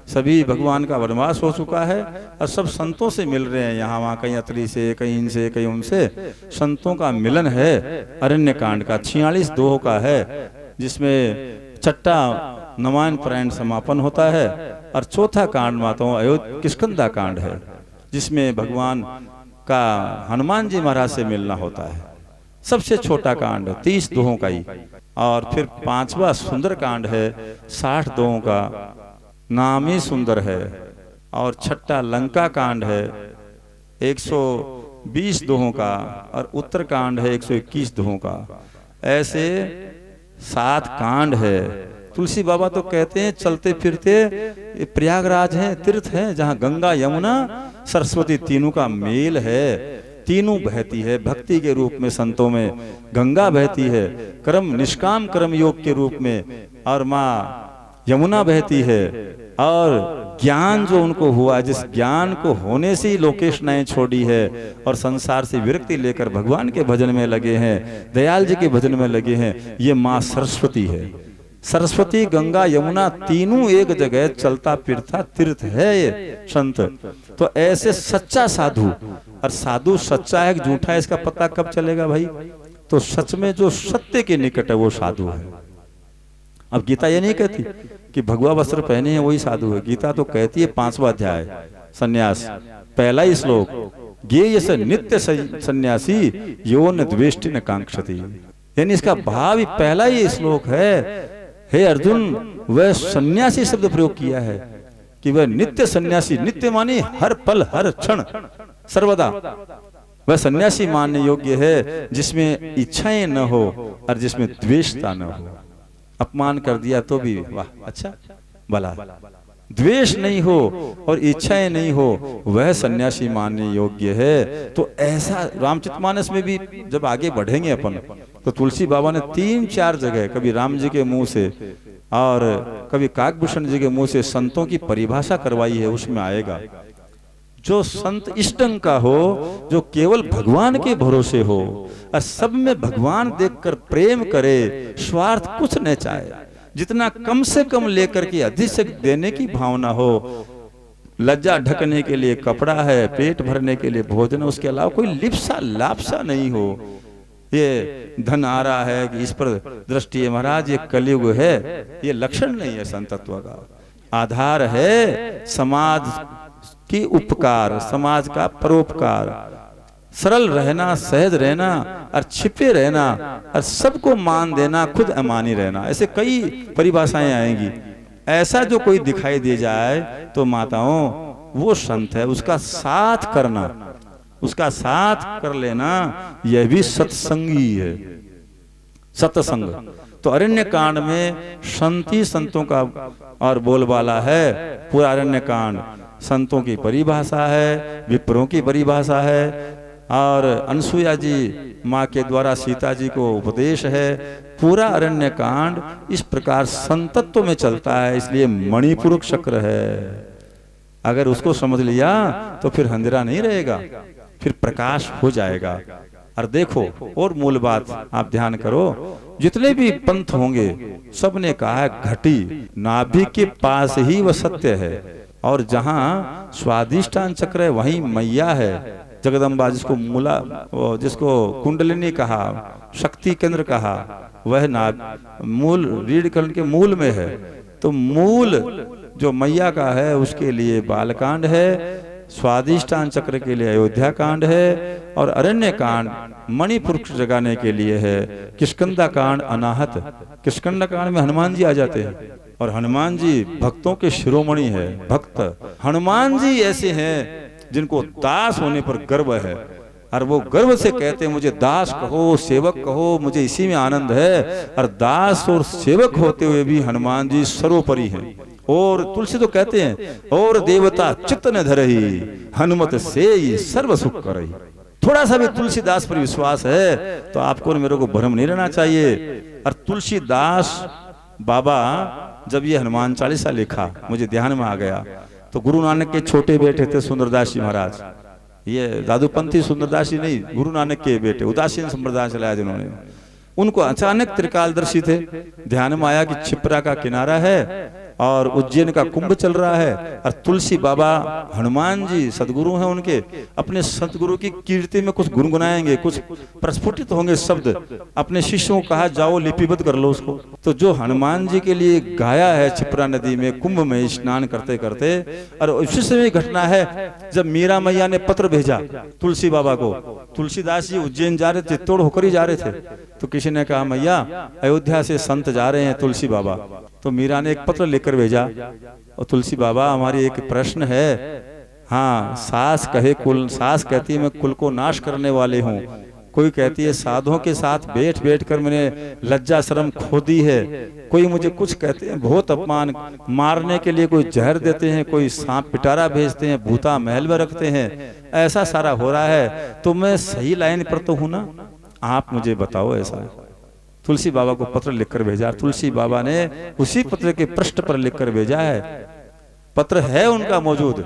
सभी भगवान का वनवास हो चुका है और सब संतों से मिल रहे हैं, यहाँ वहाँ, कहीं अतरी से, कहीं इनसे, कहीं उनसे, संतों का मिलन है। अरण्य कांड का 46 दोहों का है, जिसमें छठा नवान प्राण समापन होता है और चौथा कांड माताओं अयोध्या किष्किंधा कांड है, जिसमें भगवान का हनुमान जी महाराज से मिलना होता है। सबसे छोटा कांड 30 दोहों का ही। और फिर 5वां सुंदर कांड है 60 दोहों का, नाम ही सुंदर है। और छठा लंका कांड है 120 दोहों का और उत्तर कांड है 121 दोहों का। ऐसे 7 कांड है। तुलसी बाबा तो कहते हैं चलते फिरते प्रयागराज हैं, तीर्थ हैं, जहाँ गंगा यमुना सरस्वती तीनों का मेल है, तीनों बहती है भक्ति के रूप में। संतों में गंगा बहती है कर्म निष्काम कर्म योग के रूप में, और माँ यमुना बहती है। और ज्ञान जो उनको हुआ, जिस ज्ञान को होने से ही लोकेश ने छोड़ी है और संसार से विरक्ति लेकर भगवान के भजन में लगे हैं, दयाल जी के भजन में लगे हैं, ये माँ सरस्वती है। सरस्वती गंगा यमुना तीनों एक जगह चलता फिरता तीर्थ है ये संत। तो ऐसे सच्चा साधु, और साधु सच्चा है कि झूठा है इसका पता कब चलेगा भाई? तो सच में जो सत्य के निकट है वो साधु है। अब गीता ये नहीं कहती कि भगवा वस्त्र पहने हैं वही साधु है। गीता तो कहती है 5वां अध्याय सन्यास, पहला ही श्लोक, ज्ञेय से नित्य सन्यासी यो न द्वेष्टि न कांक्षति। यानी इसका भाव ही पहला ही श्लोक है। हे अर्जुन, वह सन्यासी शब्द प्रयोग किया है कि वह नित्य सन्यासी, नित्य माने हर पल हर क्षण सर्वदा, वह सन्यासी मानने योग्य है जिसमें इच्छाएं न हो और जिसमें द्वेषता न हो। अपमान कर दिया तो भी वाह अच्छा भला, द्वेष नहीं हो और इच्छाएं नहीं हो, वह सन्यासी मानने योग्य है। तो ऐसा रामचरितमानस में भी जब आगे बढ़ेंगे अपन, तो तुलसी बाबा ने 3-4 जगह, कभी राम जी के मुंह से और कभी काकभूषण जी के मुंह से संतों की परिभाषा करवाई है। उसमें आएगा जो संत इस ढंग का हो, जो केवल भगवान के भरोसे हो और सब में भगवान देखकर प्रेम करे, स्वार्थ कुछ न चाहे, जितना कम से कम लेकर के अधिक से देने की भावना हो। लज्जा ढकने के लिए कपड़ा है, पेट भरने के लिए भोजन, उसके अलावा कोई लिप्सा लापसा नहीं हो। ये धन आ रहा है कि इस पर दृष्टि है महाराज, ये कलयुग है, ये लक्षण नहीं है संतत्व का। आधार है समाज की उपकार, समाज का परोपकार, सरल रहना, सहज रहना और छिपे रहना और सबको मान देना, खुद अमानी रहना, ऐसे कई परिभाषाएं आएंगी। ऐसा जो कोई दिखाई दे जाए तो माताओं वो संत है। उसका साथ करना, उसका साथ कर लेना, यह भी सत्संगी है, सत्संग। तो अरण्य कांड में संती संतों का और बोलबाला है। पूरा अरण्य कांड संतों की परिभाषा है, विप्रों की परिभाषा है, और अनसुया जी माँ के द्वारा सीता जी को उपदेश है। पूरा अरण्य कांड इस प्रकार संतत्व में चलता है, इसलिए मणिपुर चक्र है। अगर उसको समझ लिया तो फिर अंधेरा नहीं रहेगा, फिर प्रकाश हो जाएगा। और देखो, और मूल बात आप ध्यान करो, जितने भी पंथ होंगे सब ने कहा है घटी नाभि के पास ही वह सत्य है, और जहाँ स्वादिष्टान चक्र है वहीं मैया है जगदम्बा, जिसको मूला, जिसको कुंडलिनी कहा, शक्ति केंद्र कहा, वह मूल रीढ़ कर्ण के मूल में है। तो मूल जो मैया का है उसके लिए बालकांड है, स्वादिष्टान चक्र के लिए अयोध्या कांड है, और अरण्य कांड मणिपुर जगाने के लिए है। किष्किंधा कांड अनाहत, किष्किंधा कांड में हनुमान जी आ जाते हैं, और हनुमान जी भक्तों के शिरोमणि है। भक्त हनुमान जी ऐसे हैं जिनको दास होने पर गर्व है, और वो गर्व से कहते हैं मुझे दास कहो, सेवक कहो, मुझे इसी में आनंद है। और दास और सेवक होते हुए भी हनुमान जी सर्वोपरि हैं। और तुलसी तो कहते हैं और देवता चित्त न धरही, हनुमत से सर्व सुख करही। थोड़ा सा भी तुलसीदास पर विश्वास है तो आपको और मेरे को भ्रम नहीं रहना चाहिए। और तुलसीदास बाबा जब ये हनुमान चालीसा लिखा, मुझे ध्यान में आ गया, तो गुरु नानक के छोटे बेटे थे सुंदरदास जी महाराज। ये दादूपंथी सुंदरदास जी नहीं, गुरु नानक के बेटे, उदासीन संप्रदाय चलाया जिन्होंने। उनको अचानक त्रिकालदर्शी थे, ध्यान में आया कि छिपरा का किनारा है और उज्जैन का कुंभ चल रहा है, और तुलसी बाबा हनुमान जी सदगुरु हैं उनके, अपने सदगुरु की कीर्ति में कुछ गुनगुनाएंगे, कुछ प्रस्फुटित होंगे शब्द। अपने शिष्यों को कहा जाओ लिपिबद्ध कर लो उसको। तो जो हनुमान जी के लिए गाया है छिपरा नदी में कुंभ में स्नान करते करते, और उसी समय घटना है जब मीरा मैया ने पत्र भेजा तुलसी बाबा को। तुलसीदास जी उज्जैन जा रहे थे, चित्तौड़ होकर ही जा रहे थे, तो किसी ने कहा मैया अयोध्या से संत जा रहे हैं तुलसी बाबा। तो मीरा ने एक पत्र लेकर भेजा, और तुलसी बाबा हमारी एक प्रश्न है। हाँ, सास कहे कुल, सास कहती है मैं कुल को नाश करने वाले हूँ, कोई कहती है साधुओं के साथ बैठ बैठ कर मैंने लज्जा शर्म खो दी है, कोई मुझे कुछ कहते हैं बहुत अपमान, मारने के लिए कोई जहर देते हैं, कोई सांप पिटारा भेजते हैं, भूता महल में रखते हैं, ऐसा सारा हो रहा है, तो मैं सही लाइन पर तो हूं ना, आप मुझे बताओ। ऐसा तुलसी बाबा को पत्र लिखकर भेजा। तुलसी बाबा ने उसी पत्र के पृष्ठ पर लिखकर भेजा है, पत्र है उनका मौजूद,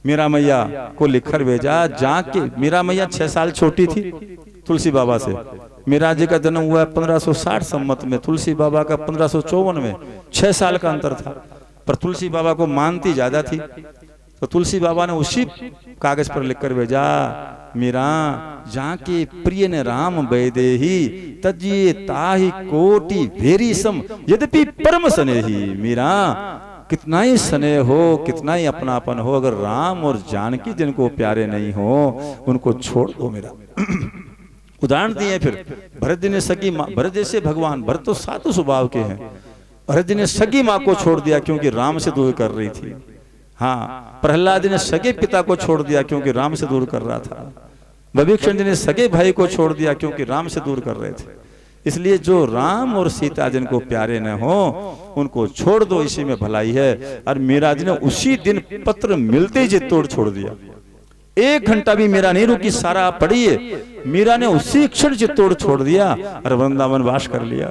मीरा मैया को लिखकर भेजा। जाके मीरा मैया 6 साल छोटी थी तुलसी बाबा से। मीरा जी का जन्म हुआ 1560 संमत में, तुलसी बाबा का 1554 में, 6 साल का अंतर था। पर तुलसी बाबा को मानती ज्यादा थी, तो तुलसी बाबा ने उसी कागज पर लिखकर भेजा, मीरा जाके प्रिय ने राम वैदेही तजिए ताहि कोटि भेरी सम यद्यपि परम स्नेही। मीरा कितना ही स्नेह हो, कितना ही अपनापन हो, अगर राम और जानकी जिनको प्यारे नहीं हो उनको छोड़ दो मेरा। उदाहरण दिए फिर भरत जी ने सगी माँ, भरत जैसे भगवान, भरत तो साधु स्वभाव के हैं, भरत जी ने सगी माँ को छोड़ दिया क्योंकि राम से दूर कर रही थी। हाँ, प्रहलाद जी ने सगे पिता को छोड़ दिया क्योंकि राम से दूर कर रहा था। विभीषण जी ने सगे भाई को छोड़ दिया क्योंकि राम से दूर कर रहे थे। इसलिए जो राम और सीता जिनको प्यारे न हो उनको छोड़ दो, इसी में भलाई है। और मीरा जी ने उसी दिन पत्र मिलते ही चित्तौड़ छोड़ दिया, 1 घंटा भी मीरा नहीं रुकी, सारा आप पढ़िए। मीरा ने उसी क्षण चित्तौड़ छोड़ दिया और वृंदावन वास कर लिया।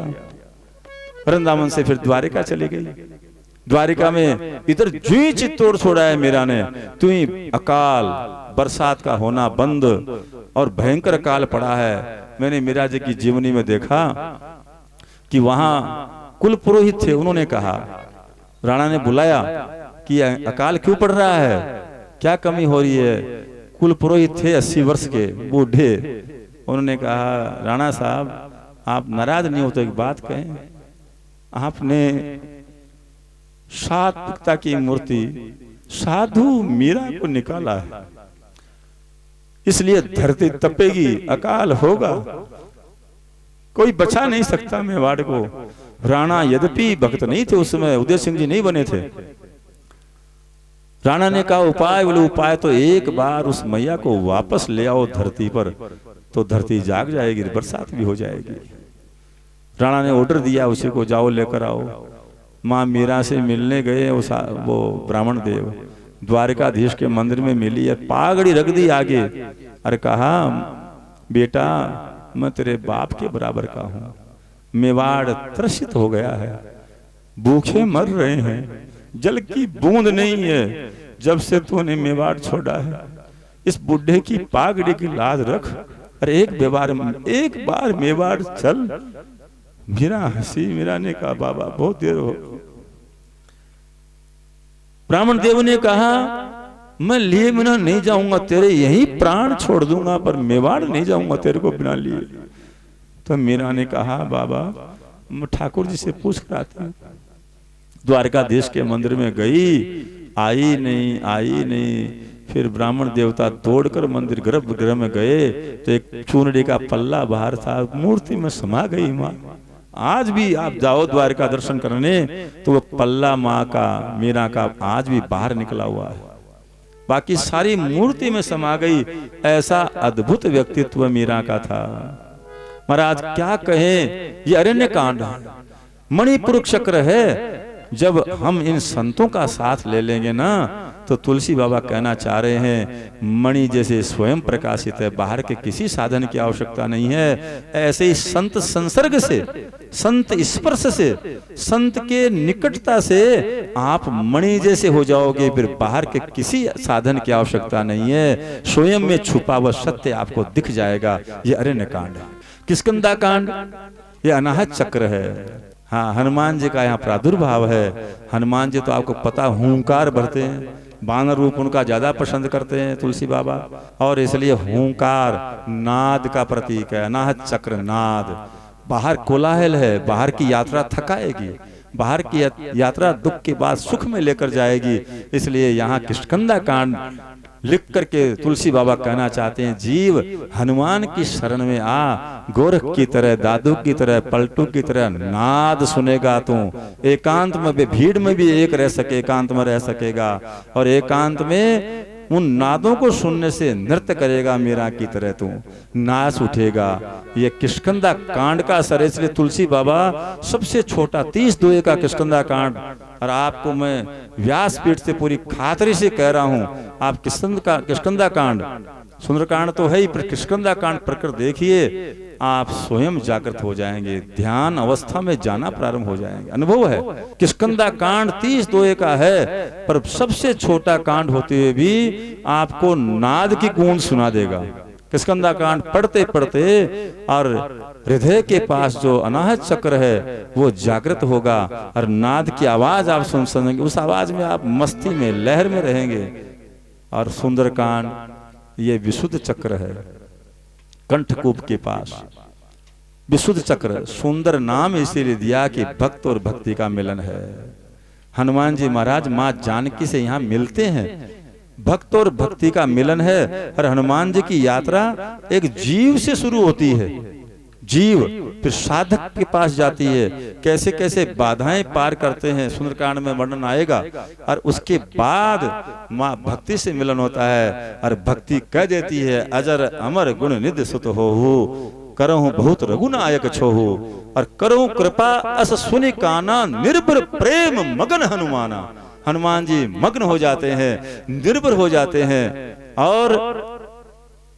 वृंदावन से फिर द्वारिका चली गई। द्वारिका में इधर जो ही चित्तौड़ छोड़ा है मीरा ने, तो ही अकाल बरसात का होना बंद और भयंकर अकाल पड़ा है। मैंने मीरा जी की जीवनी में देखा कि वहां कुल पुरोहित थे, उन्होंने कहा, राणा ने बुलाया कि अकाल क्यों पड़ रहा है, क्या कमी हो रही है। कुल पुरोहित थे 80 वर्ष के बूढ़े, उन्होंने कहा राणा साहब आप नाराज नहीं हो तो एक बात कहें, आपने सात्विकता की मूर्ति साधु मीरा को निकाला है, इसलिए धरती तपेगी, अकाल होगा, कोई बचा नहीं सकता मेवाड़ को। राणा यद्यपि भक्त नहीं थे उस समय, उदय सिंह जी नहीं बने थे। राणा ने कहा उपाय, बोले उपाय तो एक बार उस मैया को वापस ले आओ धरती पर, तो धरती जाग जाएगी, बरसात भी हो जाएगी। राणा ने ऑर्डर दिया उसी को, जाओ लेकर आओ। माँ मीरा से मिलने गए वो ब्राह्मण देव, द्वारिकाधीश के मंदिर में मिली है, पागड़ी रख दी आगे और कहा बेटा मैं तेरे बाप के बराबर का हूं, मेवाड़ त्रसित हो गया है, भूखे मर रहे हैं, जल की बूंद नहीं है जब से तूने मेवाड़ छोड़ा है। इस बुढ़े की पागड़ी की लाज रख और एक बार मेवाड़ चल। मीरा हंसी, मीरा ने कहा बाबा बहुत देर हो। ब्राह्मण देव ने कहा मैं लिए बिना नहीं जाऊंगा, तेरे यही प्राण छोड़ दूंगा, पर मेवाड़ नहीं जाऊंगा तेरे को बिना लिए। तो मीरा ने कहा बाबा मैं ठाकुर जी से पूछ कर आती हूँ। द्वारकाधीश के मंदिर में गई, आई नहीं। फिर ब्राह्मण देवता दौड़कर मंदिर गर्भगृह में गए तो एक चूनड़ी का पल्ला बाहर था, मूर्ति में समा गई माँ। आज भी आप जाओ द्वारका दर्शन करने तो वो पल्ला माँ का, मीरा का आज भी बाहर निकला हुआ है, बाकी सारी मूर्ति में समा गई। ऐसा अद्भुत व्यक्तित्व मीरा का था। महाराज क्या कहें, ये अरण्य कांड मणिपुर चक्र है। जब हम इन संतों का साथ ले लेंगे ना, तो तुलसी बाबा कहना चाह रहे हैं मणि जैसे स्वयं प्रकाशित है, बाहर के किसी साधन की आवश्यकता नहीं है। ऐसे ही संत संसर्ग से, संत स्पर्श से, संत के निकटता से आप मणि जैसे हो जाओगे, फिर बाहर के किसी साधन की आवश्यकता नहीं है। स्वयं में छुपा हुआ सत्य आपको दिख जाएगा। ये अरण्य कांड है। किष्किंधा कांड ये अनाहत चक्र है। हाँ, हनुमान जी का यहाँ प्रादुर्भाव है। हनुमान जी तो आपको पता हुंकार भरते हैं, बानर रूप उनका ज्यादा पसंद करते हैं तुलसी बाबा, और इसलिए हुंकार नाद का प्रतीक है। अनाहत चक्र नाद। बाहर कोलाहल है, बाहर की यात्रा थकाएगी, बाहर की यात्रा दुख के बाद सुख में लेकर जाएगी। इसलिए यहाँ किष्किंधा कांड लिख करके तुलसी बाबा कहना चाहते हैं जीव हनुमान की शरण में आ, गोरख की तरह, दादू की तरह, पलटू की तरह नाद सुनेगा तू। एकांत में भी, भीड़ में भी एक रह सके, एकांत में रह सकेगा, और एकांत में उन नादों को सुनने से नृत्य करेगा मीरा की तरह तू, नाच उठेगा। ये किष्किंधा कांड का असर है। इसलिए तुलसी बाबा सबसे छोटा 30 दोहे का किष्किंधा कांड, और आपको मैं व्यासपीठ से पूरी खातरी से कह रहा हूं, आप किष्किंधा कांड, सुंदरकांड तो है ही, पर किष्किंधा कांड पढ़कर देखिए, आप स्वयं जागृत हो जाएंगे, ध्यान अवस्था में जाना प्रारंभ हो जाएंगे। अनुभव है। किष्किंधा कांड 30 दोहे का है, पर सबसे छोटा कांड होते हुए भी आपको नाद की गूंज सुना देगा। किष्किंधा कांड पढ़ते पढ़ते और हृदय के पास जो अनाहत चक्र है वो जागृत होगा, और नाद की आवाज आप सुन सकेंगे। उस आवाज में आप मस्ती में, लहर में रहेंगे। और सुंदरकांड ये विशुद्ध चक्र है, कंठकूप के पास विशुद्ध चक्र। सुंदर नाम इसीलिए दिया कि भक्त और भक्ति का मिलन है। हनुमान जी महाराज माँ जानकी से यहाँ मिलते हैं, भक्त और भक्ति का मिलन है। और हनुमान जी की यात्रा एक जीव से शुरू होती है, जीव फिर साधक के पास जाती है, कैसे कैसे बाधाएं पार करते हैं सुंदरकांड में वर्णन आएगा। और उसके बाद माँ भक्ति से मिलन होता है, और भक्ति कह देती है अजर अमर गुण निधि सुत होहु, करहु बहुत रघुनायक छोहु, और करहु कृपा अस सुनि काना, निर्भर प्रेम मगन हनुमाना। हनुमान जी मग्न हो जाते हैं, निर्भर हो जाते हैं। और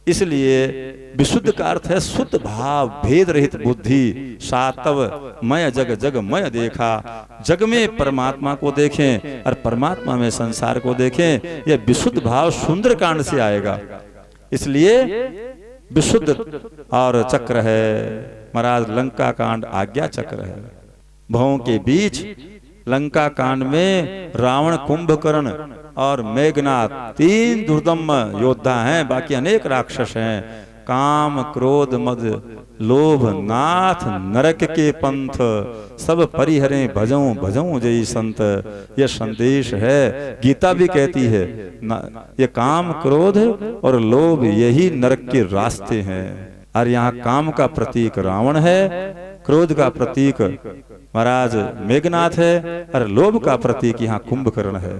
इसलिए विशुद्ध का अर्थ है शुद्ध भाव, भेद रहित बुद्धि। सातव मय जग जग मय देखा, जग में परमात्मा को देखें और परमात्मा में संसार को देखें। यह विशुद्ध भाव सुंदरकांड से आएगा। इसलिए विशुद्ध और चक्र है। महाराज लंका कांड आज्ञा चक्र है। भवों के बीच लंका कांड में रावण, कुंभकर्ण और मेघनाथ 3 दुर्दम्य योद्धा हैं, बाकी अनेक राक्षस हैं। काम, क्रोध, मद लोभ नाथ नरक के पंथ, सब परिहरे भजऊं भजऊं जय संत। यह संदेश है, गीता भी कहती है ये काम क्रोध और लोभ यही नरक के रास्ते हैं। और यहाँ काम का प्रतीक रावण है, क्रोध का प्रतीक महाराज मेघनाथ है, और लोभ का प्रतीक यहाँ कुंभकर्ण है।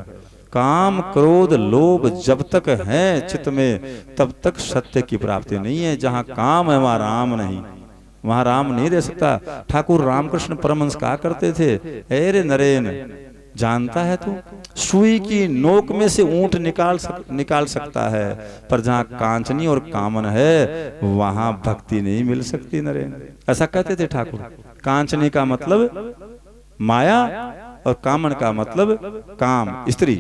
काम क्रोध लोभ जब तक है चित्त में तब तक सत्य की प्राप्ति नहीं है। जहाँ काम है वहाँ राम नहीं, वहाँ राम नहीं रह सकता। ठाकुर रामकृष्ण परमहंस कहा करते थे, अरे नरेन जानता है तू सुई की नोक में से ऊंट निकाल सकता है, पर जहाँ कांचनी और कामन है वहां भक्ति नहीं मिल सकती नरेन। ऐसा कहते थे ठाकुर। कांचनी का मतलब माया और कामन का मतलब काम स्त्री,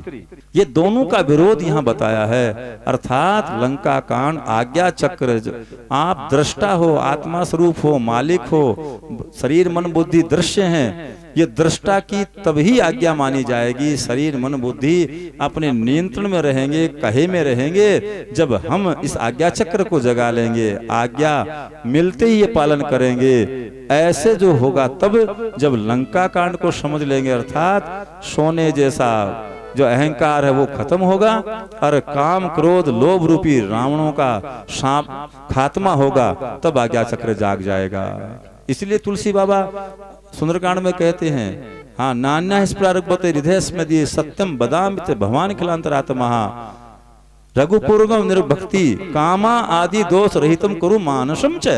ये दोनों का विरोध यहाँ बताया है। अर्थात लंका कांड आज्ञा चक्र, आप दृष्टा हो, आत्मा स्वरूप हो, मालिक हो, शरीर मन बुद्धि दृश्य हैं। ये दृष्टा की तभी आज्ञा मानी जाएगी, शरीर मन बुद्धि अपने नियंत्रण में रहेंगे, कहे में रहेंगे, जब हम इस आज्ञा चक्र को जगा लेंगे, आज्ञा मिलते ही ये पालन करेंगे। ऐसे जो होगा तब जब लंका कांड को समझ लेंगे, अर्थात सोने जैसा जो अहंकार है वो खत्म होगा और काम क्रोध लोभ रूपी रावणों का खात्मा होगा, तब आज्ञा चक्र जाग जाएगा। इसलिए तुलसी बाबा सुंदरकांड में कहते हैं, हाँ नान्या स्प्रारब्धते हृदय स्मृति सत्यम बदामित भवान खिलांतरात्मा रघुपूर्वम निर्भक्ति कामा आदि दोष रहितम कुरु मानसम च।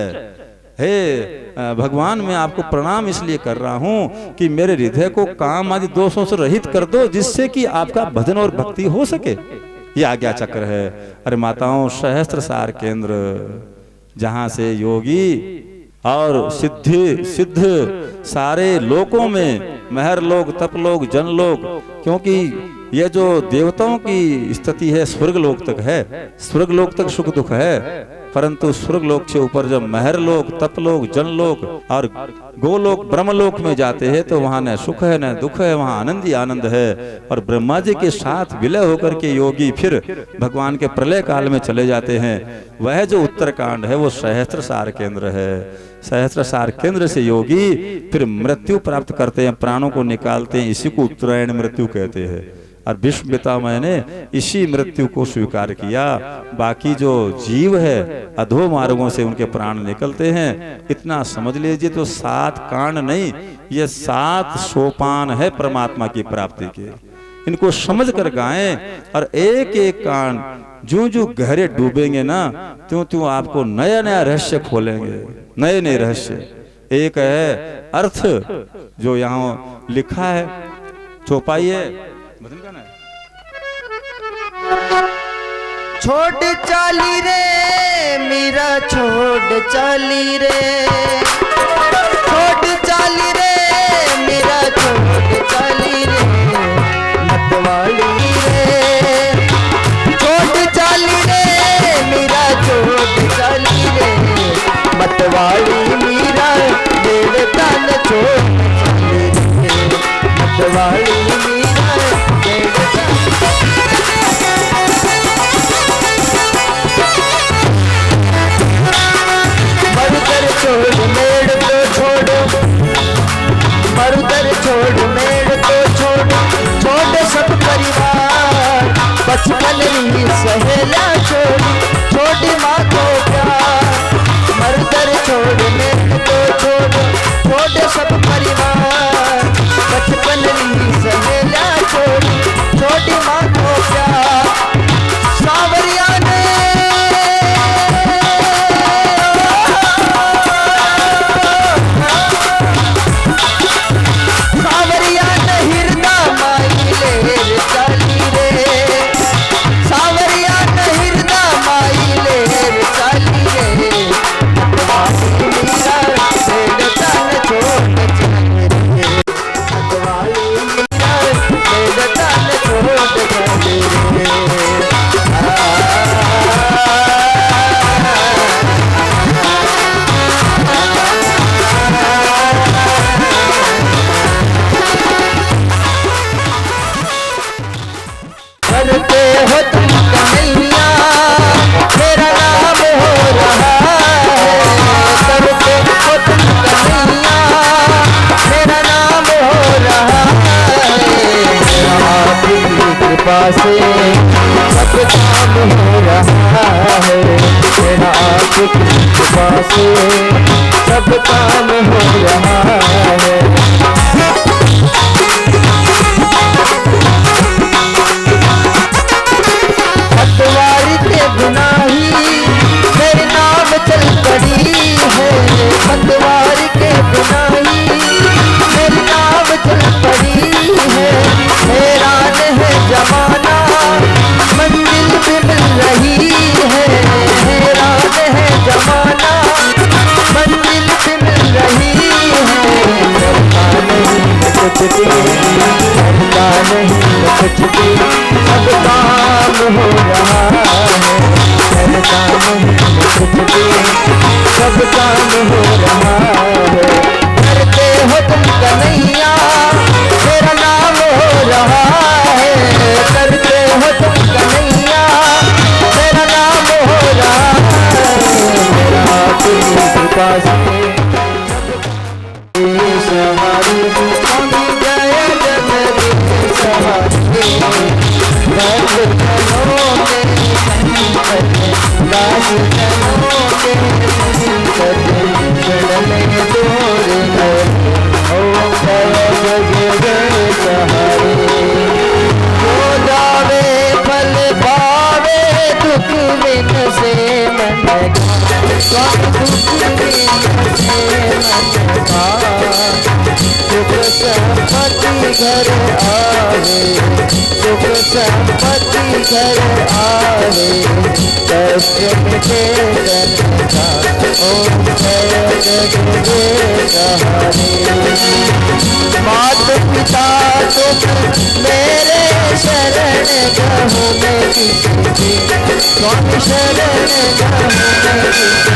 हे भगवान, मैं आपको प्रणाम इसलिए कर रहा हूँ कि मेरे हृदय को काम आदि दोषों से रहित कर दो, जिससे कि आपका भजन और भक्ति हो सके। ये आज्ञा चक्र है। अरे माताओं, सहस्त्र सार केंद्र, जहाँ से योगी और सिद्ध सारे लोकों में, महर लोग, तप लोग, जन लोग, क्योंकि यह जो देवताओं की स्थिति है स्वर्ग लोक तक है, स्वर्ग लोक तक सुख दुख है, परंतु स्वर्ग लोक से ऊपर जब महर लोक, तप लोक, जन लोक और गोलोक ब्रह्मलोक में जाते हैं तो वहां न सुख है न दुख है, वहां आनंद ही आनंद है। और ब्रह्मा जी के साथ विलय होकर के योगी फिर भगवान के प्रलय काल में चले जाते हैं। वह जो उत्तरकांड है वो सहस्त्र सार केंद्र है। सहस्त्र सार केंद्र से योगी फिर मृत्यु प्राप्त करते हैं, प्राणों को निकालते हैं। इसी को उत्तरायण मृत्यु कहते हैं। और विश्व पितामह ने इसी मृत्यु को स्वीकार किया। बाकी जो जीव है अधो मार्गों से उनके प्राण निकलते हैं। इतना समझ लीजिए तो 7 कांड नहीं, ये 7 सोपान है परमात्मा की प्राप्ति के। इनको समझ कर गाएं और एक एक कांड जो जो गहरे डूबेंगे ना, त्यों त्यों आपको नया नया रहस्य खोलेंगे, नए नए रहस्य। एक है अर्थ जो यहाँ लिखा है, चौपाई है, छोड़ चाली रे मीरा छोड़ चाली रे, छोड़ चाली रे मीरा छोड़ चाली रे, मतवाली रे छोड़ चाली रे मीरा छोड़ चाली रे, मतवाली मीरा देवता न छोड़ चाली रे, मतवाली मीरा देवता। मरुदर छोड़ मेड़ तो छोड़ो, मरुदर छोड़ मेड़ तो छोड़ो, छोड़ सब परिवार, बचपन ही सहेला छोड़ी, छोड़ी माँ को प्यार। मरुदर छोड़ मेड़ तो छोड़ो, छोड़ सब परिवार, बचपन ही सहेला छोड़ी, कृपा से सब काम हो रहा है, मेरा आपकी कृपा से सब काम हो रहा है। पतवारी के बिना ही मेरी नाव चल पड़ी है, पतवारी के बिना ही मेरी नाव चल पड़ी है। हैरान है जमाना मंजिल भी मिल रही है, हैरान है जमाना मंजिल भी मिल रही है। डरता नहीं कुछ भी, डरता नहीं कुछ भी, सब काम हो रहा है। डरता नहीं कुछ भी, सब काम हो रहा है। करते हो तुम कन्हैया मेरा नाम हो रहा है, करते हो तुम कन्हैया मेरा नाम हो रहा है। मेरा आपकी कृपा से सवारी स्वामी जय जगदीश सवारी, दास जनों के चरण जोड़ गए, ओम जय जगदीश हरे। जो जावे फल पावे दुख बिन से मन का, दुख बिन से मन का। सुख संपत्ति घर आवे, सुख संपत्ति घर आवे, कष्ट मिटे तन का। ओम जय जगदीश हरे। मात पिता तुम मेरे शरण गहु में किसी, स्वामी शरण गहु में किसी।